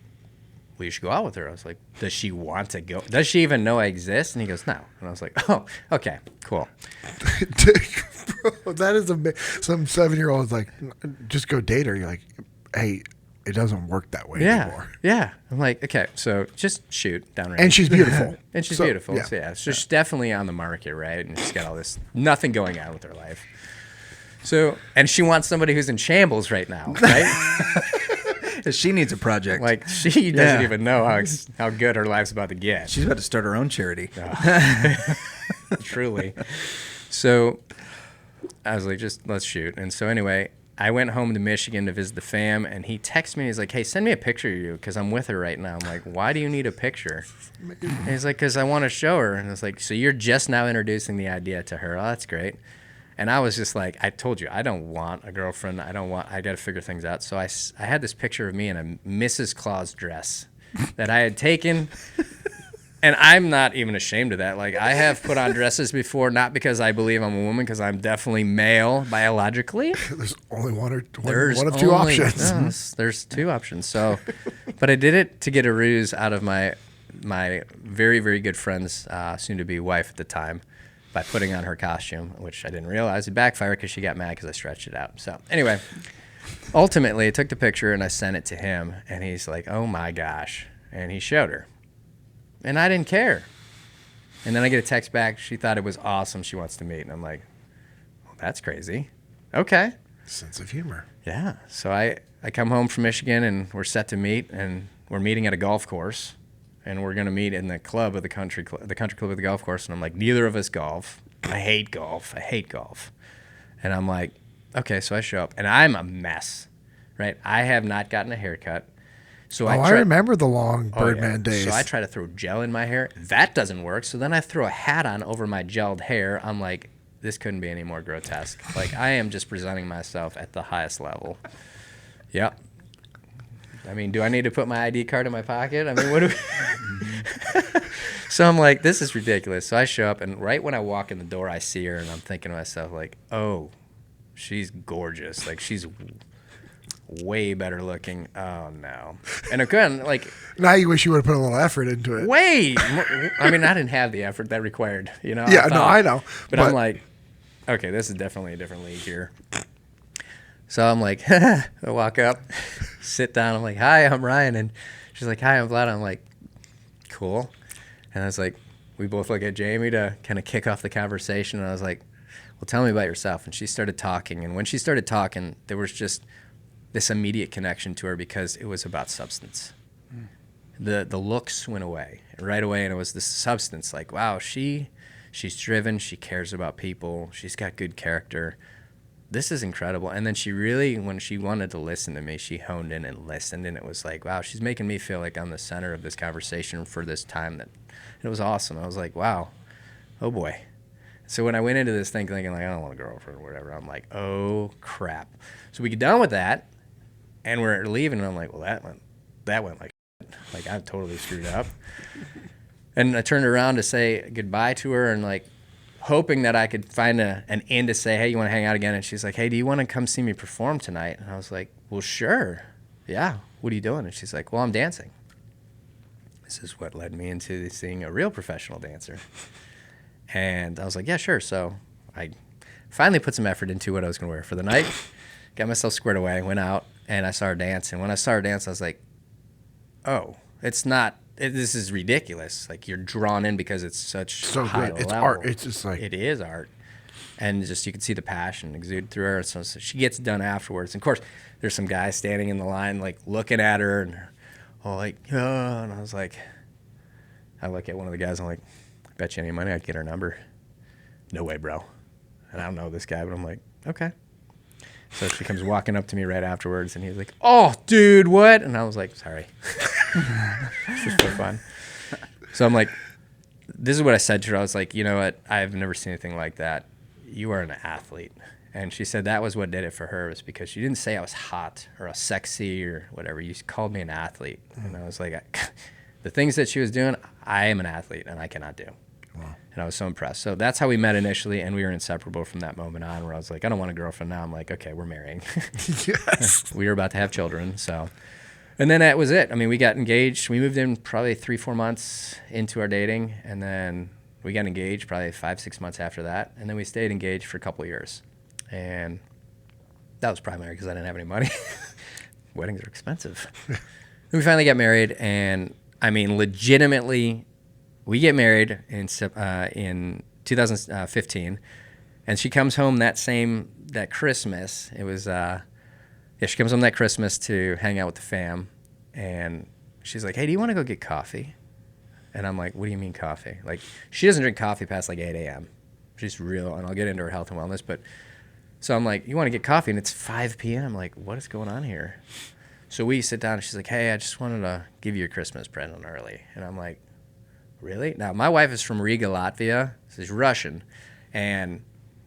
well, you should go out with her. I was like, does she want to go? Does she even know I exist? And he goes, no. And I was like, oh, okay, cool. Bro, that is some 7-year-old's like, just go date her. You're like, hey, it doesn't work that way anymore. Yeah. I'm like, okay, so just shoot downrange. And she's beautiful. And she's So, beautiful. yeah. So yeah, so she's definitely on the market, right? And she's got all this, nothing going on with her life. So, and she wants somebody who's in shambles right now, right? She needs a project. Like, she doesn't even know how good her life's about to get. She's about to start her own charity. Truly. So I was like, just let's shoot. And so anyway, I went home to Michigan to visit the fam, and he texted me. He's like, hey, send me a picture of you because I'm with her right now. I'm like, why do you need a picture? And he's like, because I want to show her. And I was like, so you're just now introducing the idea to her. Oh, that's great. And I was just like, I told you, I don't want a girlfriend. I got to figure things out. So I had this picture of me in a Mrs. Claus dress that I had taken. And I'm not even ashamed of that. Like, I have put on dresses before, not because I believe I'm a woman, because I'm definitely male biologically. There's only one of There's two only- options. no, there's two options. So, but I did it to get a ruse out of my very, very good friend's soon-to-be wife at the time by putting on her costume, which I didn't realize. It backfired because she got mad because I stretched it out. So anyway, ultimately, I took the picture and I sent it to him, and he's like, oh my gosh. And he showed her. And I didn't care. And then I get a text back. She thought it was awesome. She wants to meet. And I'm like, well, that's crazy. Okay. Sense of humor. Yeah. So I come home from Michigan, and we're set to meet, and we're meeting at a golf course. And we're going to meet in the club of the country club of the golf course. And I'm like, neither of us golf. I hate golf. And I'm like, okay, so I show up. And I'm a mess, right? I have not gotten a haircut. So I remember the long Birdman days. So I try to throw gel in my hair. That doesn't work. So then I throw a hat on over my gelled hair. I'm like, this couldn't be any more grotesque. Like, I am just presenting myself at the highest level. Yep. I mean, do I need to put my ID card in my pocket? I mean, what do So I'm like, this is ridiculous. So I show up, and right when I walk in the door, I see her, and I'm thinking to myself, like, oh, she's gorgeous. Like, she's way better looking. Oh, no. And again, like... Now you wish you would have put a little effort into it. Way! I mean, I didn't have the effort that required, you know? Yeah, I know. But I'm like, okay, this is definitely a different league here. So I'm like, I walk up, sit down. I'm like, hi, I'm Ryan. And she's like, hi, I'm Vlad. I'm like, cool. And I was like, we both look at Jamie to kind of kick off the conversation. And I was like, well, tell me about yourself. And she started talking. And when she started talking, there was just this immediate connection to her because it was about substance. The looks went away right away. And it was this substance like, wow, she's driven. She cares about people. She's got good character. This is incredible. And then she really, when she wanted to listen to me, she honed in and listened. And it was like, wow, she's making me feel like I'm the center of this conversation for this time. That it was awesome. I was like, wow, oh boy. So when I went into this thing thinking like, I don't want a girlfriend or whatever, I'm like, oh crap. So we get done with that and we're leaving. And I'm like, well, that went like I totally screwed up. And I turned around to say goodbye to her and like, hoping that I could find an in to say, hey, you want to hang out again? And she's like, hey, do you want to come see me perform tonight? And I was like, well, sure. Yeah. What are you doing? And she's like, well, I'm dancing. This is what led me into seeing a real professional dancer. And I was like, yeah, sure. So I finally put some effort into what I was going to wear for the night, got myself squared away, went out, and I saw her dance. And when I saw her dance, I was like, oh, this is ridiculous. Like, you're drawn in because it's such so high good. It's level. art. It's just like... It is art. And just you can see the passion exude through her. So she gets done afterwards. And of course, there's some guys standing in the line, like, looking at her. And all like, and I was like, I look at one of the guys, I'm like, I bet you any money I could get her number. No way, bro. And I don't know this guy, but I'm like, okay. So she comes walking up to me right afterwards, and he's like, oh, dude, what? And I was like, sorry. It's just for fun. So I'm like, this is what I said to her. I was like, you know what? I've never seen anything like that. You are an athlete. And she said that was what did it for her, was because she didn't say I was hot or I was sexy or whatever. You called me an athlete. And I was like, the things that she was doing, I am an athlete, and I cannot do. Wow. And I was so impressed. So that's how we met initially, and we were inseparable from that moment on, where I was like, I don't want a girlfriend now. I'm like, okay, we're marrying. Yes. We were about to have children, so. And then that was it. I mean, we got engaged. We moved in probably 3-4 months into our dating, and then we got engaged probably 5-6 months after that, and then we stayed engaged for a couple of years. And that was primary because I didn't have any money. Weddings are expensive. We finally got married, and I mean, legitimately, we get married in 2015, and she comes home that Christmas. It was she comes home that Christmas to hang out with the fam, and she's like, hey, do you want to go get coffee? And I'm like, what do you mean coffee? Like, she doesn't drink coffee past like 8 a.m. She's real, and I'll get into her health and wellness, but so I'm like, you want to get coffee? And it's 5 p.m. I'm like, what is going on here? So we sit down, and she's like, hey, I just wanted to give you a Christmas present early. And I'm like, really? Now, my wife is from Riga, Latvia. She's Russian. And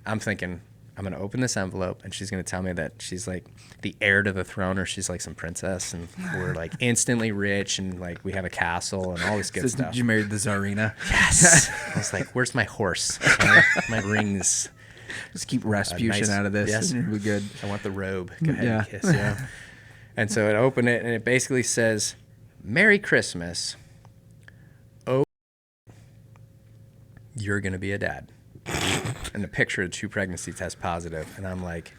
I'm thinking, I'm going to open this envelope, and she's going to tell me that she's like the heir to the throne, or she's like some princess, and we're like instantly rich, and like we have a castle and all this good stuff. You married the Tsarina? Yes. I was like, where's my horse? My rings. Just keep Rasputin out of this. Yes. And we're good. I want the robe. Go ahead and kiss. Yeah. And so I open it, and it basically says, Merry Christmas. Oh, you're going to be a dad. And the picture of 2 pregnancy tests positive. And I'm like,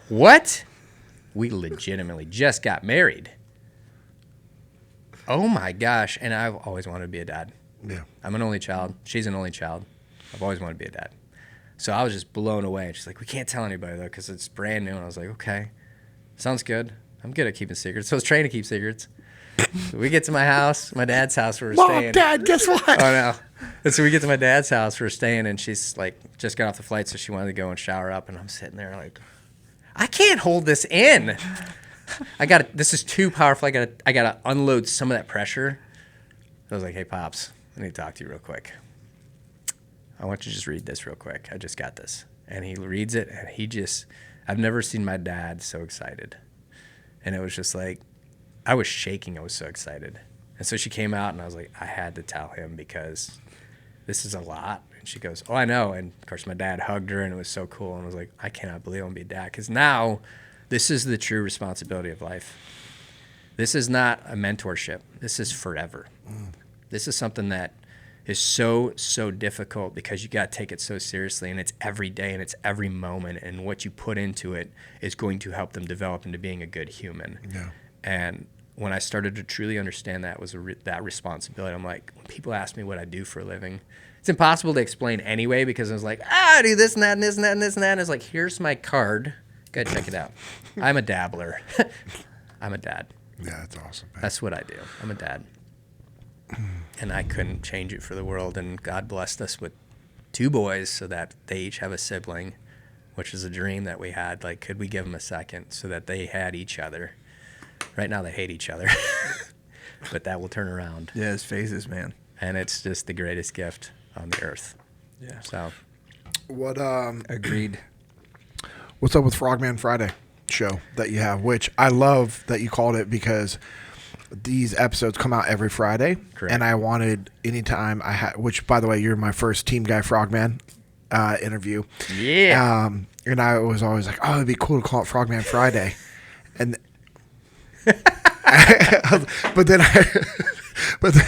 what? We legitimately just got married. Oh, my gosh. And I've always wanted to be a dad. Yeah. I'm an only child. She's an only child. I've always wanted to be a dad. So I was just blown away. She's like, we can't tell anybody, though, because it's brand new. And I was like, okay, sounds good. I'm good at keeping secrets. So I was trained to keep secrets. So we get to my house, my dad's house where we're staying. Mom, Dad, guess what? Oh, no. And so we get to my dad's house, we're staying, and she's like, just got off the flight, so she wanted to go and shower up. And I'm sitting there like, I can't hold this in. This is too powerful. I got to unload some of that pressure. I was like, hey, Pops, I need to talk to you real quick. I want you to just read this real quick. I just got this. And he reads it, and I've never seen my dad so excited. And it was just like, I was shaking. I was so excited. And so she came out, and I was like, I had to tell him because this is a lot. And she goes, oh, I know. And, of course, my dad hugged her, and it was so cool. And I was like, I cannot believe I'm going to be a dad. Because now this is the true responsibility of life. This is not a mentorship. This is forever. This is something that is so difficult because you got to take it so seriously, and it's every day and it's every moment, and what you put into it is going to help them develop into being a good human. Yeah. And when I started to truly understand that was that responsibility, I'm like, when people ask me what I do for a living, it's impossible to explain anyway because I was like, I do this and that and this and that and this and that. And it's like, here's my card. Go ahead, check it out. I'm a dabbler. I'm a dad. Yeah, that's awesome, man. That's what I do. I'm a dad. And I couldn't change it for the world. And God blessed us with 2 boys so that they each have a sibling, which is a dream that we had. Like, could we give them a second so that they had each other? Right now they hate each other. But that will turn around. Yeah, it's phases, man. And it's just the greatest gift on the earth. Yeah. So. What? Agreed. What's up with Frogman Friday show that you have? Which I love that you called it because these episodes come out every Friday. Correct. And I wanted anytime I had, which by the way, you're my first Team Guy Frogman interview. Yeah. And I was always like, oh, it'd be cool to call it Frogman Friday. And but then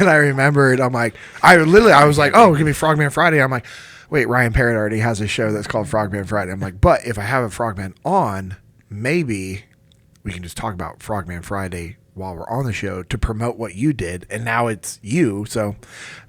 I remembered, I'm like, I was like, oh, give me Frogman Friday. I'm like, wait, Ryan Parrott already has a show that's called Frogman Friday. I'm like, but if I have a Frogman on, maybe we can just talk about Frogman Friday while we're on the show to promote what you did. And now it's you. So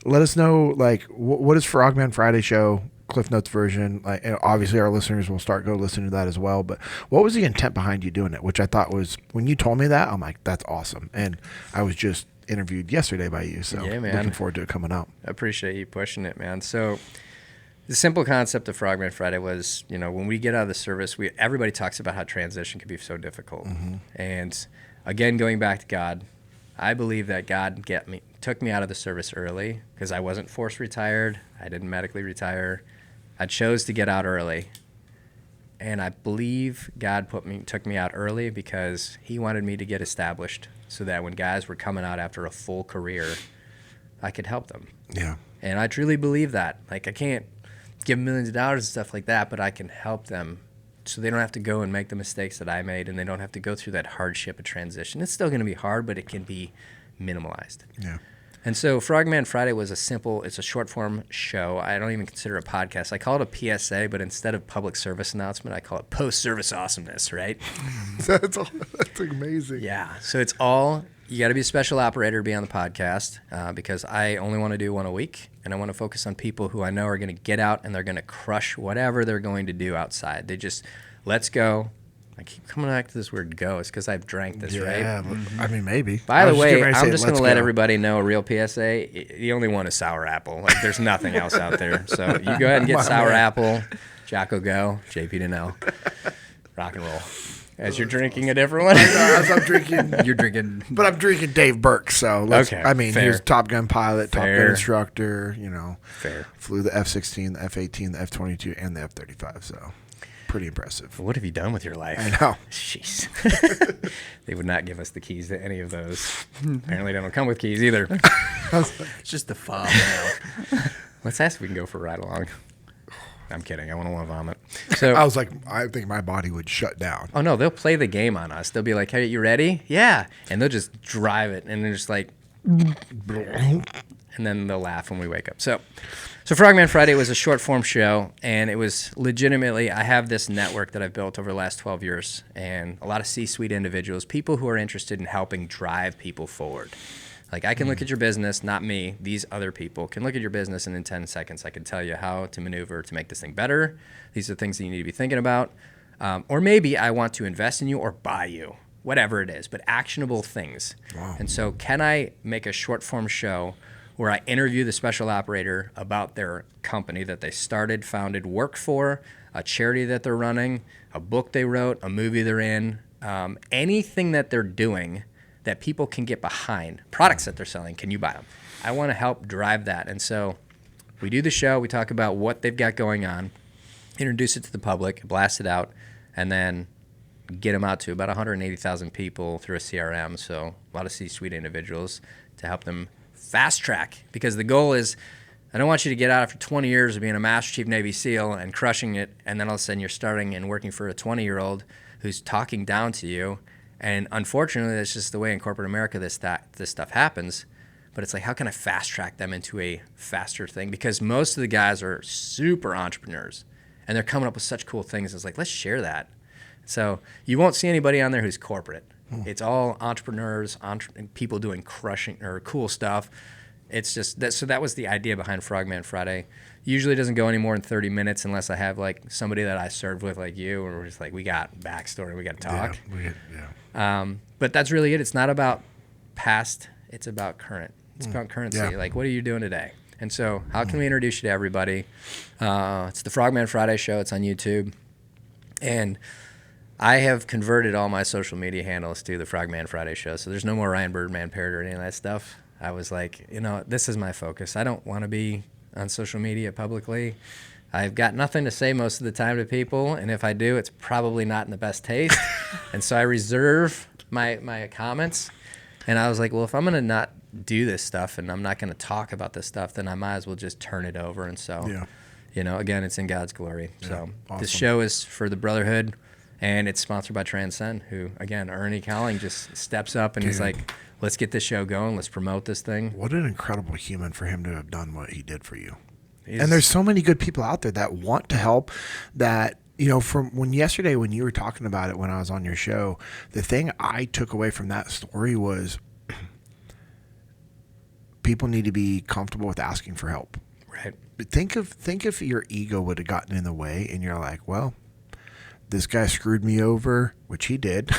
let us know, like, what is Frogman Friday show Cliff Notes version. Like, and obviously our listeners will go listening to that as well. But what was the intent behind you doing it? Which I thought was, when you told me that, I'm like, that's awesome. And I was just interviewed yesterday by you, so Yeah, man. looking forward to it coming out. I appreciate you pushing it, man. So the simple concept of Frogman Friday was, when we get out of the service, everybody talks about how transition can be so difficult. And again, going back to God, I believe that God took me out of the service early because I wasn't forced retired. I didn't medically retire. I chose to get out early. And I believe God took me out early because he wanted me to get established so that when guys were coming out after a full career, I could help them. Yeah. And I truly believe that. Like, I can't give them millions of dollars and stuff like that, but I can help them so they don't have to go and make the mistakes that I made, and they don't have to go through that hardship of transition. It's still going to be hard, but it can be minimalized. Yeah. And so Frogman Friday was it's a short form show. I don't even consider it a podcast. I call it a PSA, but instead of public service announcement, I call it post-service awesomeness, right? That's amazing. Yeah. So you got to be a special operator to be on the podcast because I only want to do one a week, and I want to focus on people who I know are going to get out and they're going to crush whatever they're going to do outside. They just, let's go. I keep coming back to this word go. It's because I've drank this, right? Yeah, I mean, maybe. By the way, I'm just going to let everybody know a real PSA. The only one is sour apple. Like, there's nothing else out there. So you go ahead and get sour apple. Jocko Go, JP Dinnell. Rock and roll. As you're drinking a different one? As I'm drinking. You're drinking. But I'm drinking Dave Burke, so okay, I mean, fair. he was Top Gun pilot, Top Fair. Gun instructor, Fair. Flew the F-16, the F-18, the F-22, and the F-35, so pretty impressive. What have you done with your life? I know. Jeez. They would not give us the keys to any of those. Apparently they don't come with keys either. It's just the fob now. Let's ask if we can go for a ride along. I'm kidding. I want to vomit. So I was like, I think my body would shut down. oh, no, they'll play the game on us. They'll be like, hey, you ready? Yeah. And they'll just drive it. And they're just like, and then they'll laugh when we wake up. So Frogman Friday was a short form show, and it was legitimately, I have this network that I've built over the last 12 years, and a lot of C-suite individuals, people who are interested in helping drive people forward. Like, I can look at your business, not me, these other people can look at your business, and in 10 seconds I can tell you how to maneuver to make this thing better. These are things that you need to be thinking about. Or maybe I want to invest in you or buy you, whatever it is, but actionable things. Wow. And so can I make a short form show where I interview the special operator about their company that they started, founded, worked for, a charity that they're running, a book they wrote, a movie they're in, anything that they're doing that people can get behind, products that they're selling, can you buy them? I want to help drive that. And so we do the show, we talk about what they've got going on, introduce it to the public, blast it out, and then get them out to about 180,000 people through a CRM, so a lot of C-suite individuals to help them fast track, because the goal is I don't want you to get out after 20 years of being a Master Chief Navy SEAL and crushing it, and then all of a sudden you're starting and working for a 20-year-old who's talking down to you. And unfortunately, that's just the way in corporate America this stuff happens. But it's like, how can I fast track them into a faster thing? Because most of the guys are super entrepreneurs, and they're coming up with such cool things. It's like, let's share that. So you won't see anybody on there who's corporate. It's all entrepreneurs, people doing crushing or cool stuff. It's just that. So that was the idea behind Frogman Friday. Usually doesn't go any more than 30 minutes unless I have like somebody that I served with, like you, and we're just like, we got backstory, we got to talk. But that's really it. It's not about past. It's about current. It's about currency. Yeah. Like, what are you doing today? And so how can we introduce you to everybody? It's the Frogman Friday show. It's on YouTube. And I have converted all my social media handles to the Frogman Friday show. So there's no more Ryan Birdman Parrott or any of that stuff. I was like, this is my focus. I don't want to be on social media publicly. I've got nothing to say most of the time to people. And if I do, it's probably not in the best taste. And so I reserve my comments. And I was like, well, if I'm going to not do this stuff and I'm not going to talk about this stuff, then I might as well just turn it over. And so, again, it's in God's glory. Yeah, so awesome. This show is for the Brotherhood, and it's sponsored by Transcend, who, again, Ernie Colling just steps up and he's like, let's get this show going. Let's promote this thing. What an incredible human for him to have done what he did for you. And there's so many good people out there that want to help, that, from when you were talking about it when I was on your show, the thing I took away from that story was people need to be comfortable with asking for help. Right. think if your ego would have gotten in the way and you're like, well, this guy screwed me over, which he did.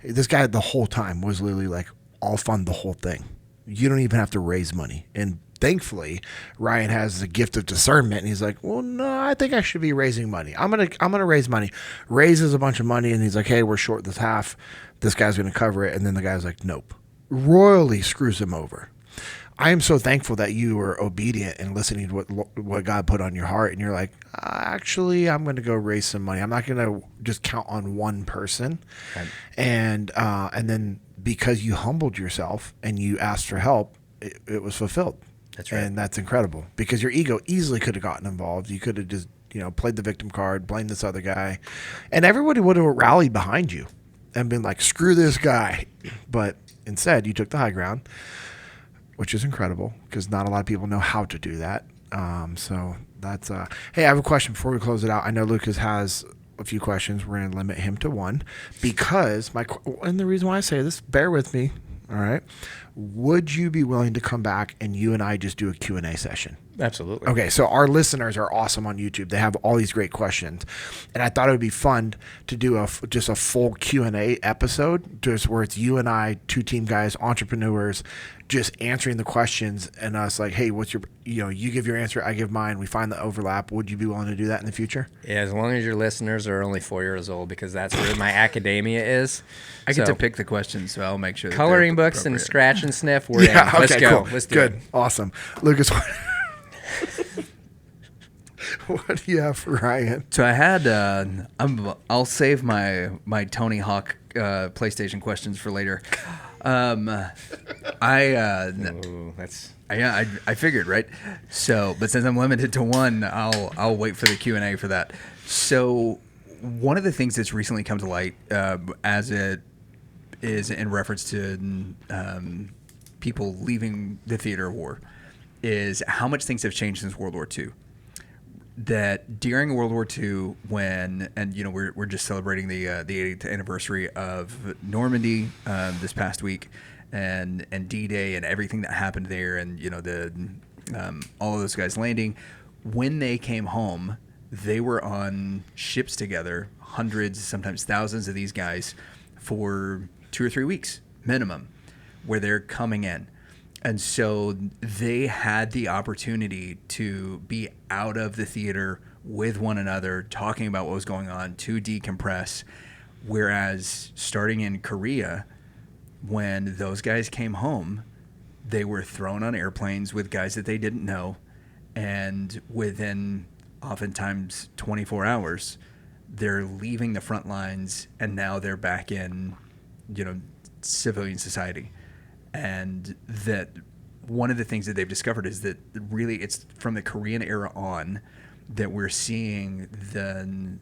This guy the whole time was literally like, I'll fund the whole thing. You don't even have to raise money. And thankfully, Ryan has the gift of discernment, and he's like, well, no, I think I should be raising money. I'm gonna raise money. Raises a bunch of money, and he's like, hey, we're short this half. This guy's gonna cover it. And then the guy's like, nope. Royally screws him over. I am so thankful that you were obedient and listening to what God put on your heart, and you're like, actually, I'm going to go raise some money. I'm not going to just count on one person, right. And then because you humbled yourself and you asked for help, it was fulfilled. That's right, and that's incredible because your ego easily could have gotten involved. You could have just played the victim card, blamed this other guy, and everybody would have rallied behind you and been like, screw this guy, but instead you took the high ground, which is incredible because not a lot of people know how to do that. So that's hey, I have a question before we close it out. I know Lucas has a few questions. We're going to limit him to one because and the reason why I say this, bear with me. All right. Would you be willing to come back and you and I just do a Q&A session? Absolutely. Okay, so our listeners are awesome on YouTube. They have all these great questions, and I thought it would be fun to do just a full Q&A episode, just where it's you and I, two team guys, entrepreneurs, just answering the questions, and us like, hey, what's your, you give your answer, I give mine. We find the overlap. Would you be willing to do that in the future? Yeah, as long as your listeners are only 4 years old, because that's where my academia is. I get to pick the questions, so I'll make sure. That coloring books and scratch and sniff. We're in. Let's go. Cool. Let's do Good. it. Awesome. Lucas, what do you have for Ryan? So I had, I'll save my Tony Hawk PlayStation questions for later. I figured, right? So, but since I'm limited to one, I'll wait for the Q&A for that. So, one of the things that's recently come to light, as it is in reference to people leaving the theater of war, is how much things have changed since World War II. That during World War II, we're just celebrating the 80th anniversary of Normandy this past week, and D-Day and everything that happened there, and all of those guys landing. When they came home, they were on ships together, hundreds, sometimes thousands of these guys, for 2 or 3 weeks minimum, where they're coming in. And so they had the opportunity to be out of the theater with one another, talking about what was going on, to decompress. Whereas starting in Korea, when those guys came home, they were thrown on airplanes with guys that they didn't know. And within oftentimes 24 hours, they're leaving the front lines, and now they're back in, civilian society. And that one of the things that they've discovered is that really it's from the Korean era on that we're seeing the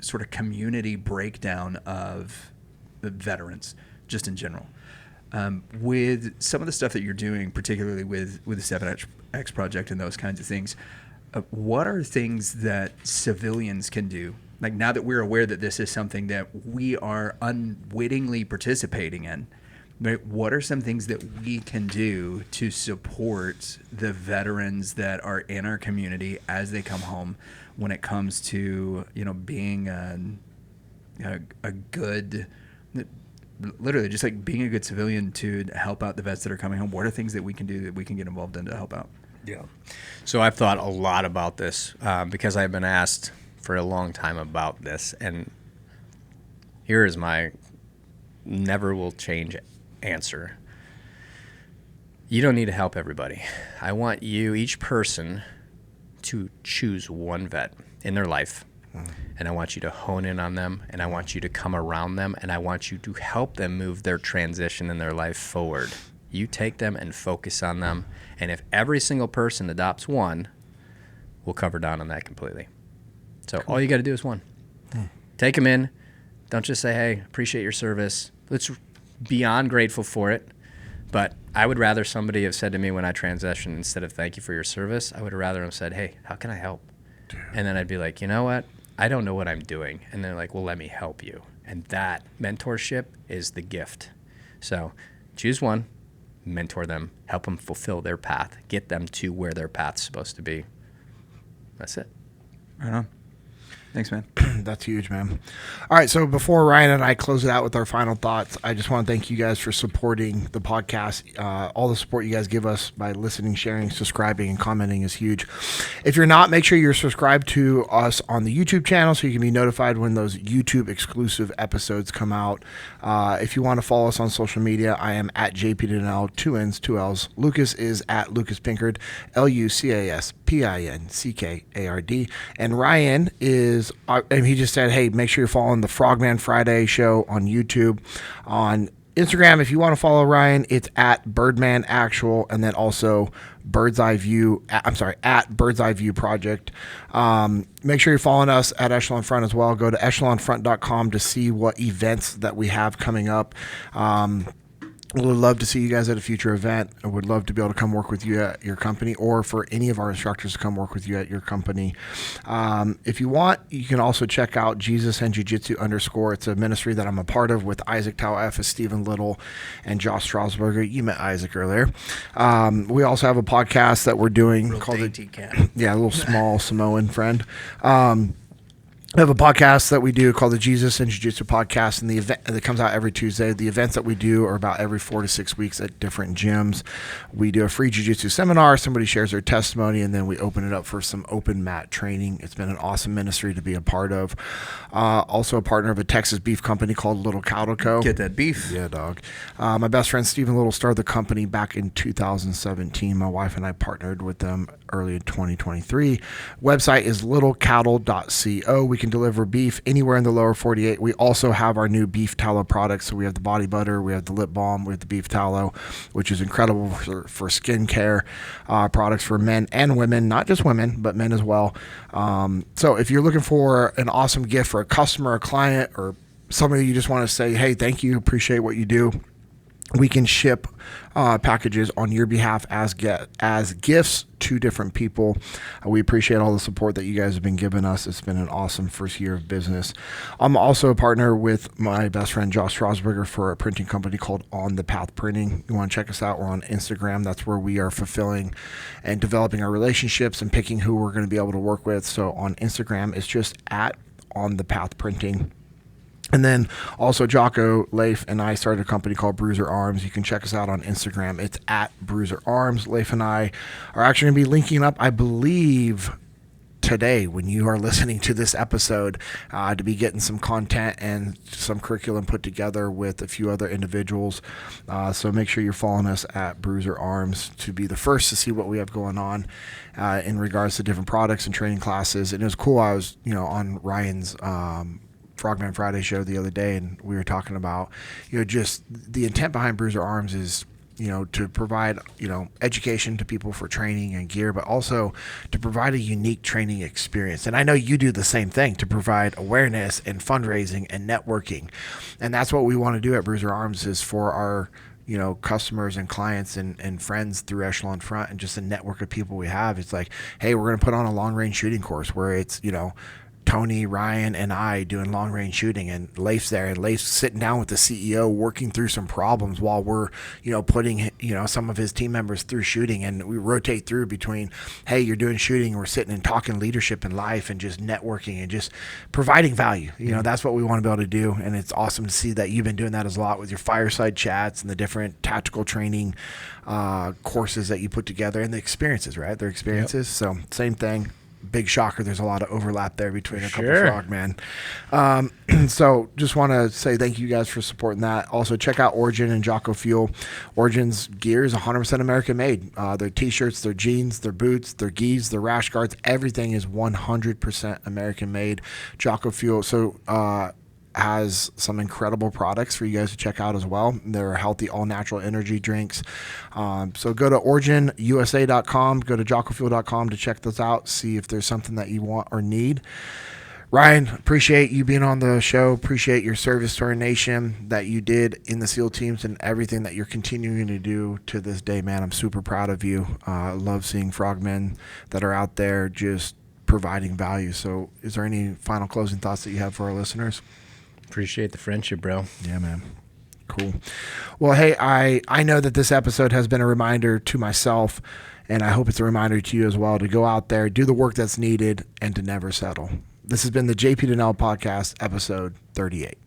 sort of community breakdown of the veterans, just in general. With some of the stuff that you're doing, particularly with the 7X project and those kinds of things, what are things that civilians can do? Like, now that we're aware that this is something that we are unwittingly participating in, right, what are some things that we can do to support the veterans that are in our community as they come home, when it comes to being a good, literally just like being a good civilian to help out the vets that are coming home? What are things that we can do that we can get involved in to help out? Yeah. So I've thought a lot about this because I've been asked for a long time about this, and here is my never will change answer. You don't need to help everybody. I want you, each person, to choose one vet in their life, and I want you to hone in on them, and I want you to come around them, and I want you to help them move their transition in their life forward. You take them and focus on them, and if every single person adopts one, we'll cover down on that completely. So all you got to do is one. Take them in. Don't just say, hey, appreciate your service. Let's beyond grateful for it. But I would rather somebody have said to me when I transitioned, instead of thank you for your service, I would rather have said, hey, how can I help? And then I'd be like, you know what? I don't know what I'm doing. And they're like, well, let me help you. And that mentorship is the gift. So choose one, mentor them, help them fulfill their path, get them to where their path's supposed to be. that's it. Right on. Thanks, man. That's huge, man. All right, so before Ryan and I close it out with our final thoughts, I just want to thank you guys for supporting the podcast. All the support you guys give us by listening, sharing, subscribing, and commenting is huge. If you're not, make sure you're subscribed to us on the YouTube channel so you can be notified when those YouTube exclusive episodes come out. If you want to follow us on social media, I am at JP Dinnell, 2 N's, 2 L's. Lucas is at Lucas Pinkard, Lucaspinkard. And Ryan is, and he just said, hey, make sure you're following the Frogman Friday show on YouTube. On Instagram, if you want to follow Ryan, it's at Birdman Actual, and then also Bird's Eye View. At Bird's Eye View Project. Make sure you're following us at Echelon Front as well. Go to echelonfront.com to see what events that we have coming up. We would love to see you guys at a future event. I would love to be able to come work with you at your company, or for any of our instructors to come work with you at your company. If you want, you can also check out Jesus and Jiu-Jitsu _. It's a ministry that I'm a part of with Isaac Tau F, Stephen Little, and Josh Strasburger. You met Isaac earlier. We also have a podcast that we're doing called a little small Samoan friend. We have a podcast that we do called the Jesus and Jiu-Jitsu Podcast, and the event that comes out every Tuesday. The events that we do are about every 4 to 6 weeks at different gyms. We do a free jiu-jitsu seminar. Somebody shares their testimony, and then we open it up for some open mat training. It's been an awesome ministry to be a part of. Also a partner of a Texas beef company called Little Cattle Co. Get that beef. Yeah, dog. My best friend Stephen Little started the company back in 2017. My wife and I partnered with them early in 2023. Website is littlecattle.co. We can deliver beef anywhere in the lower 48. We also have our new beef tallow products. So we have the body butter, we have the lip balm, we have the beef tallow, which is incredible for skin care products for men and women, not just women, but men as well. So if you're looking for an awesome gift for a customer, a client, or somebody you just want to say, hey, thank you, appreciate what you do, we can ship packages on your behalf as gifts to different people. We appreciate all the support that you guys have been giving us. It's been an awesome first year of business. I'm also a partner with my best friend Josh Strasburger for a printing company called On the Path Printing. You want to check us out? We're on Instagram. That's where we are fulfilling and developing our relationships and picking who we're going to be able to work with. So on Instagram, it's just at On the Path Printing. And then also Jocko, Leif, and I started a company called Bruiser Arms. You can check us out on Instagram. It's at Bruiser Arms. Leif and I are actually going to be linking up, I believe, today when you are listening to this episode to be getting some content and some curriculum put together with a few other individuals. So make sure you're following us at Bruiser Arms to be the first to see what we have going on in regards to different products and training classes. And it was cool. I was, on Ryan's Frogman Friday show the other day, and we were talking about, just the intent behind Bruiser Arms is, to provide, education to people for training and gear, but also to provide a unique training experience. And I know you do the same thing, to provide awareness and fundraising and networking. And that's what we want to do at Bruiser Arms, is for our customers and clients and friends through Echelon Front, and just a network of people we have. It's like, hey, we're going to put on a long range shooting course where it's, Tony, Ryan, and I doing long range shooting, and Leif's there, and Leif's sitting down with the CEO working through some problems while we're, putting, some of his team members through shooting. And we rotate through between, hey, you're doing shooting, and we're sitting and talking leadership and life and just networking and just providing value. That's what we want to be able to do. And it's awesome to see that you've been doing that as a lot with your fireside chats and the different tactical training courses that you put together, and the experiences, right? Their experiences. Yep. So same thing. Big shocker. There's a lot of overlap there between a couple of Frogmen. So just want to say thank you guys for supporting that. Also check out Origin and Jocko Fuel. Origin's gear is 100% American made. Their t-shirts, their jeans, their boots, their gis, their rash guards, everything is 100% American made. Jocko Fuel has some incredible products for you guys to check out as well. They're healthy, all-natural energy drinks. So go to originusa.com, go to jockofuel.com to check those out, see if there's something that you want or need. Ryan, appreciate you being on the show. Appreciate your service to our nation that you did in the SEAL teams and everything that you're continuing to do to this day, man. I'm super proud of you. I love seeing frogmen that are out there just providing value. So is there any final closing thoughts that you have for our listeners? Appreciate the friendship, bro. Yeah, man. Cool. Well, hey, I know that this episode has been a reminder to myself And I hope it's a reminder to you as well to go out there, do the work that's needed, and to never settle. This has been the JP Dinnell Podcast, episode 38.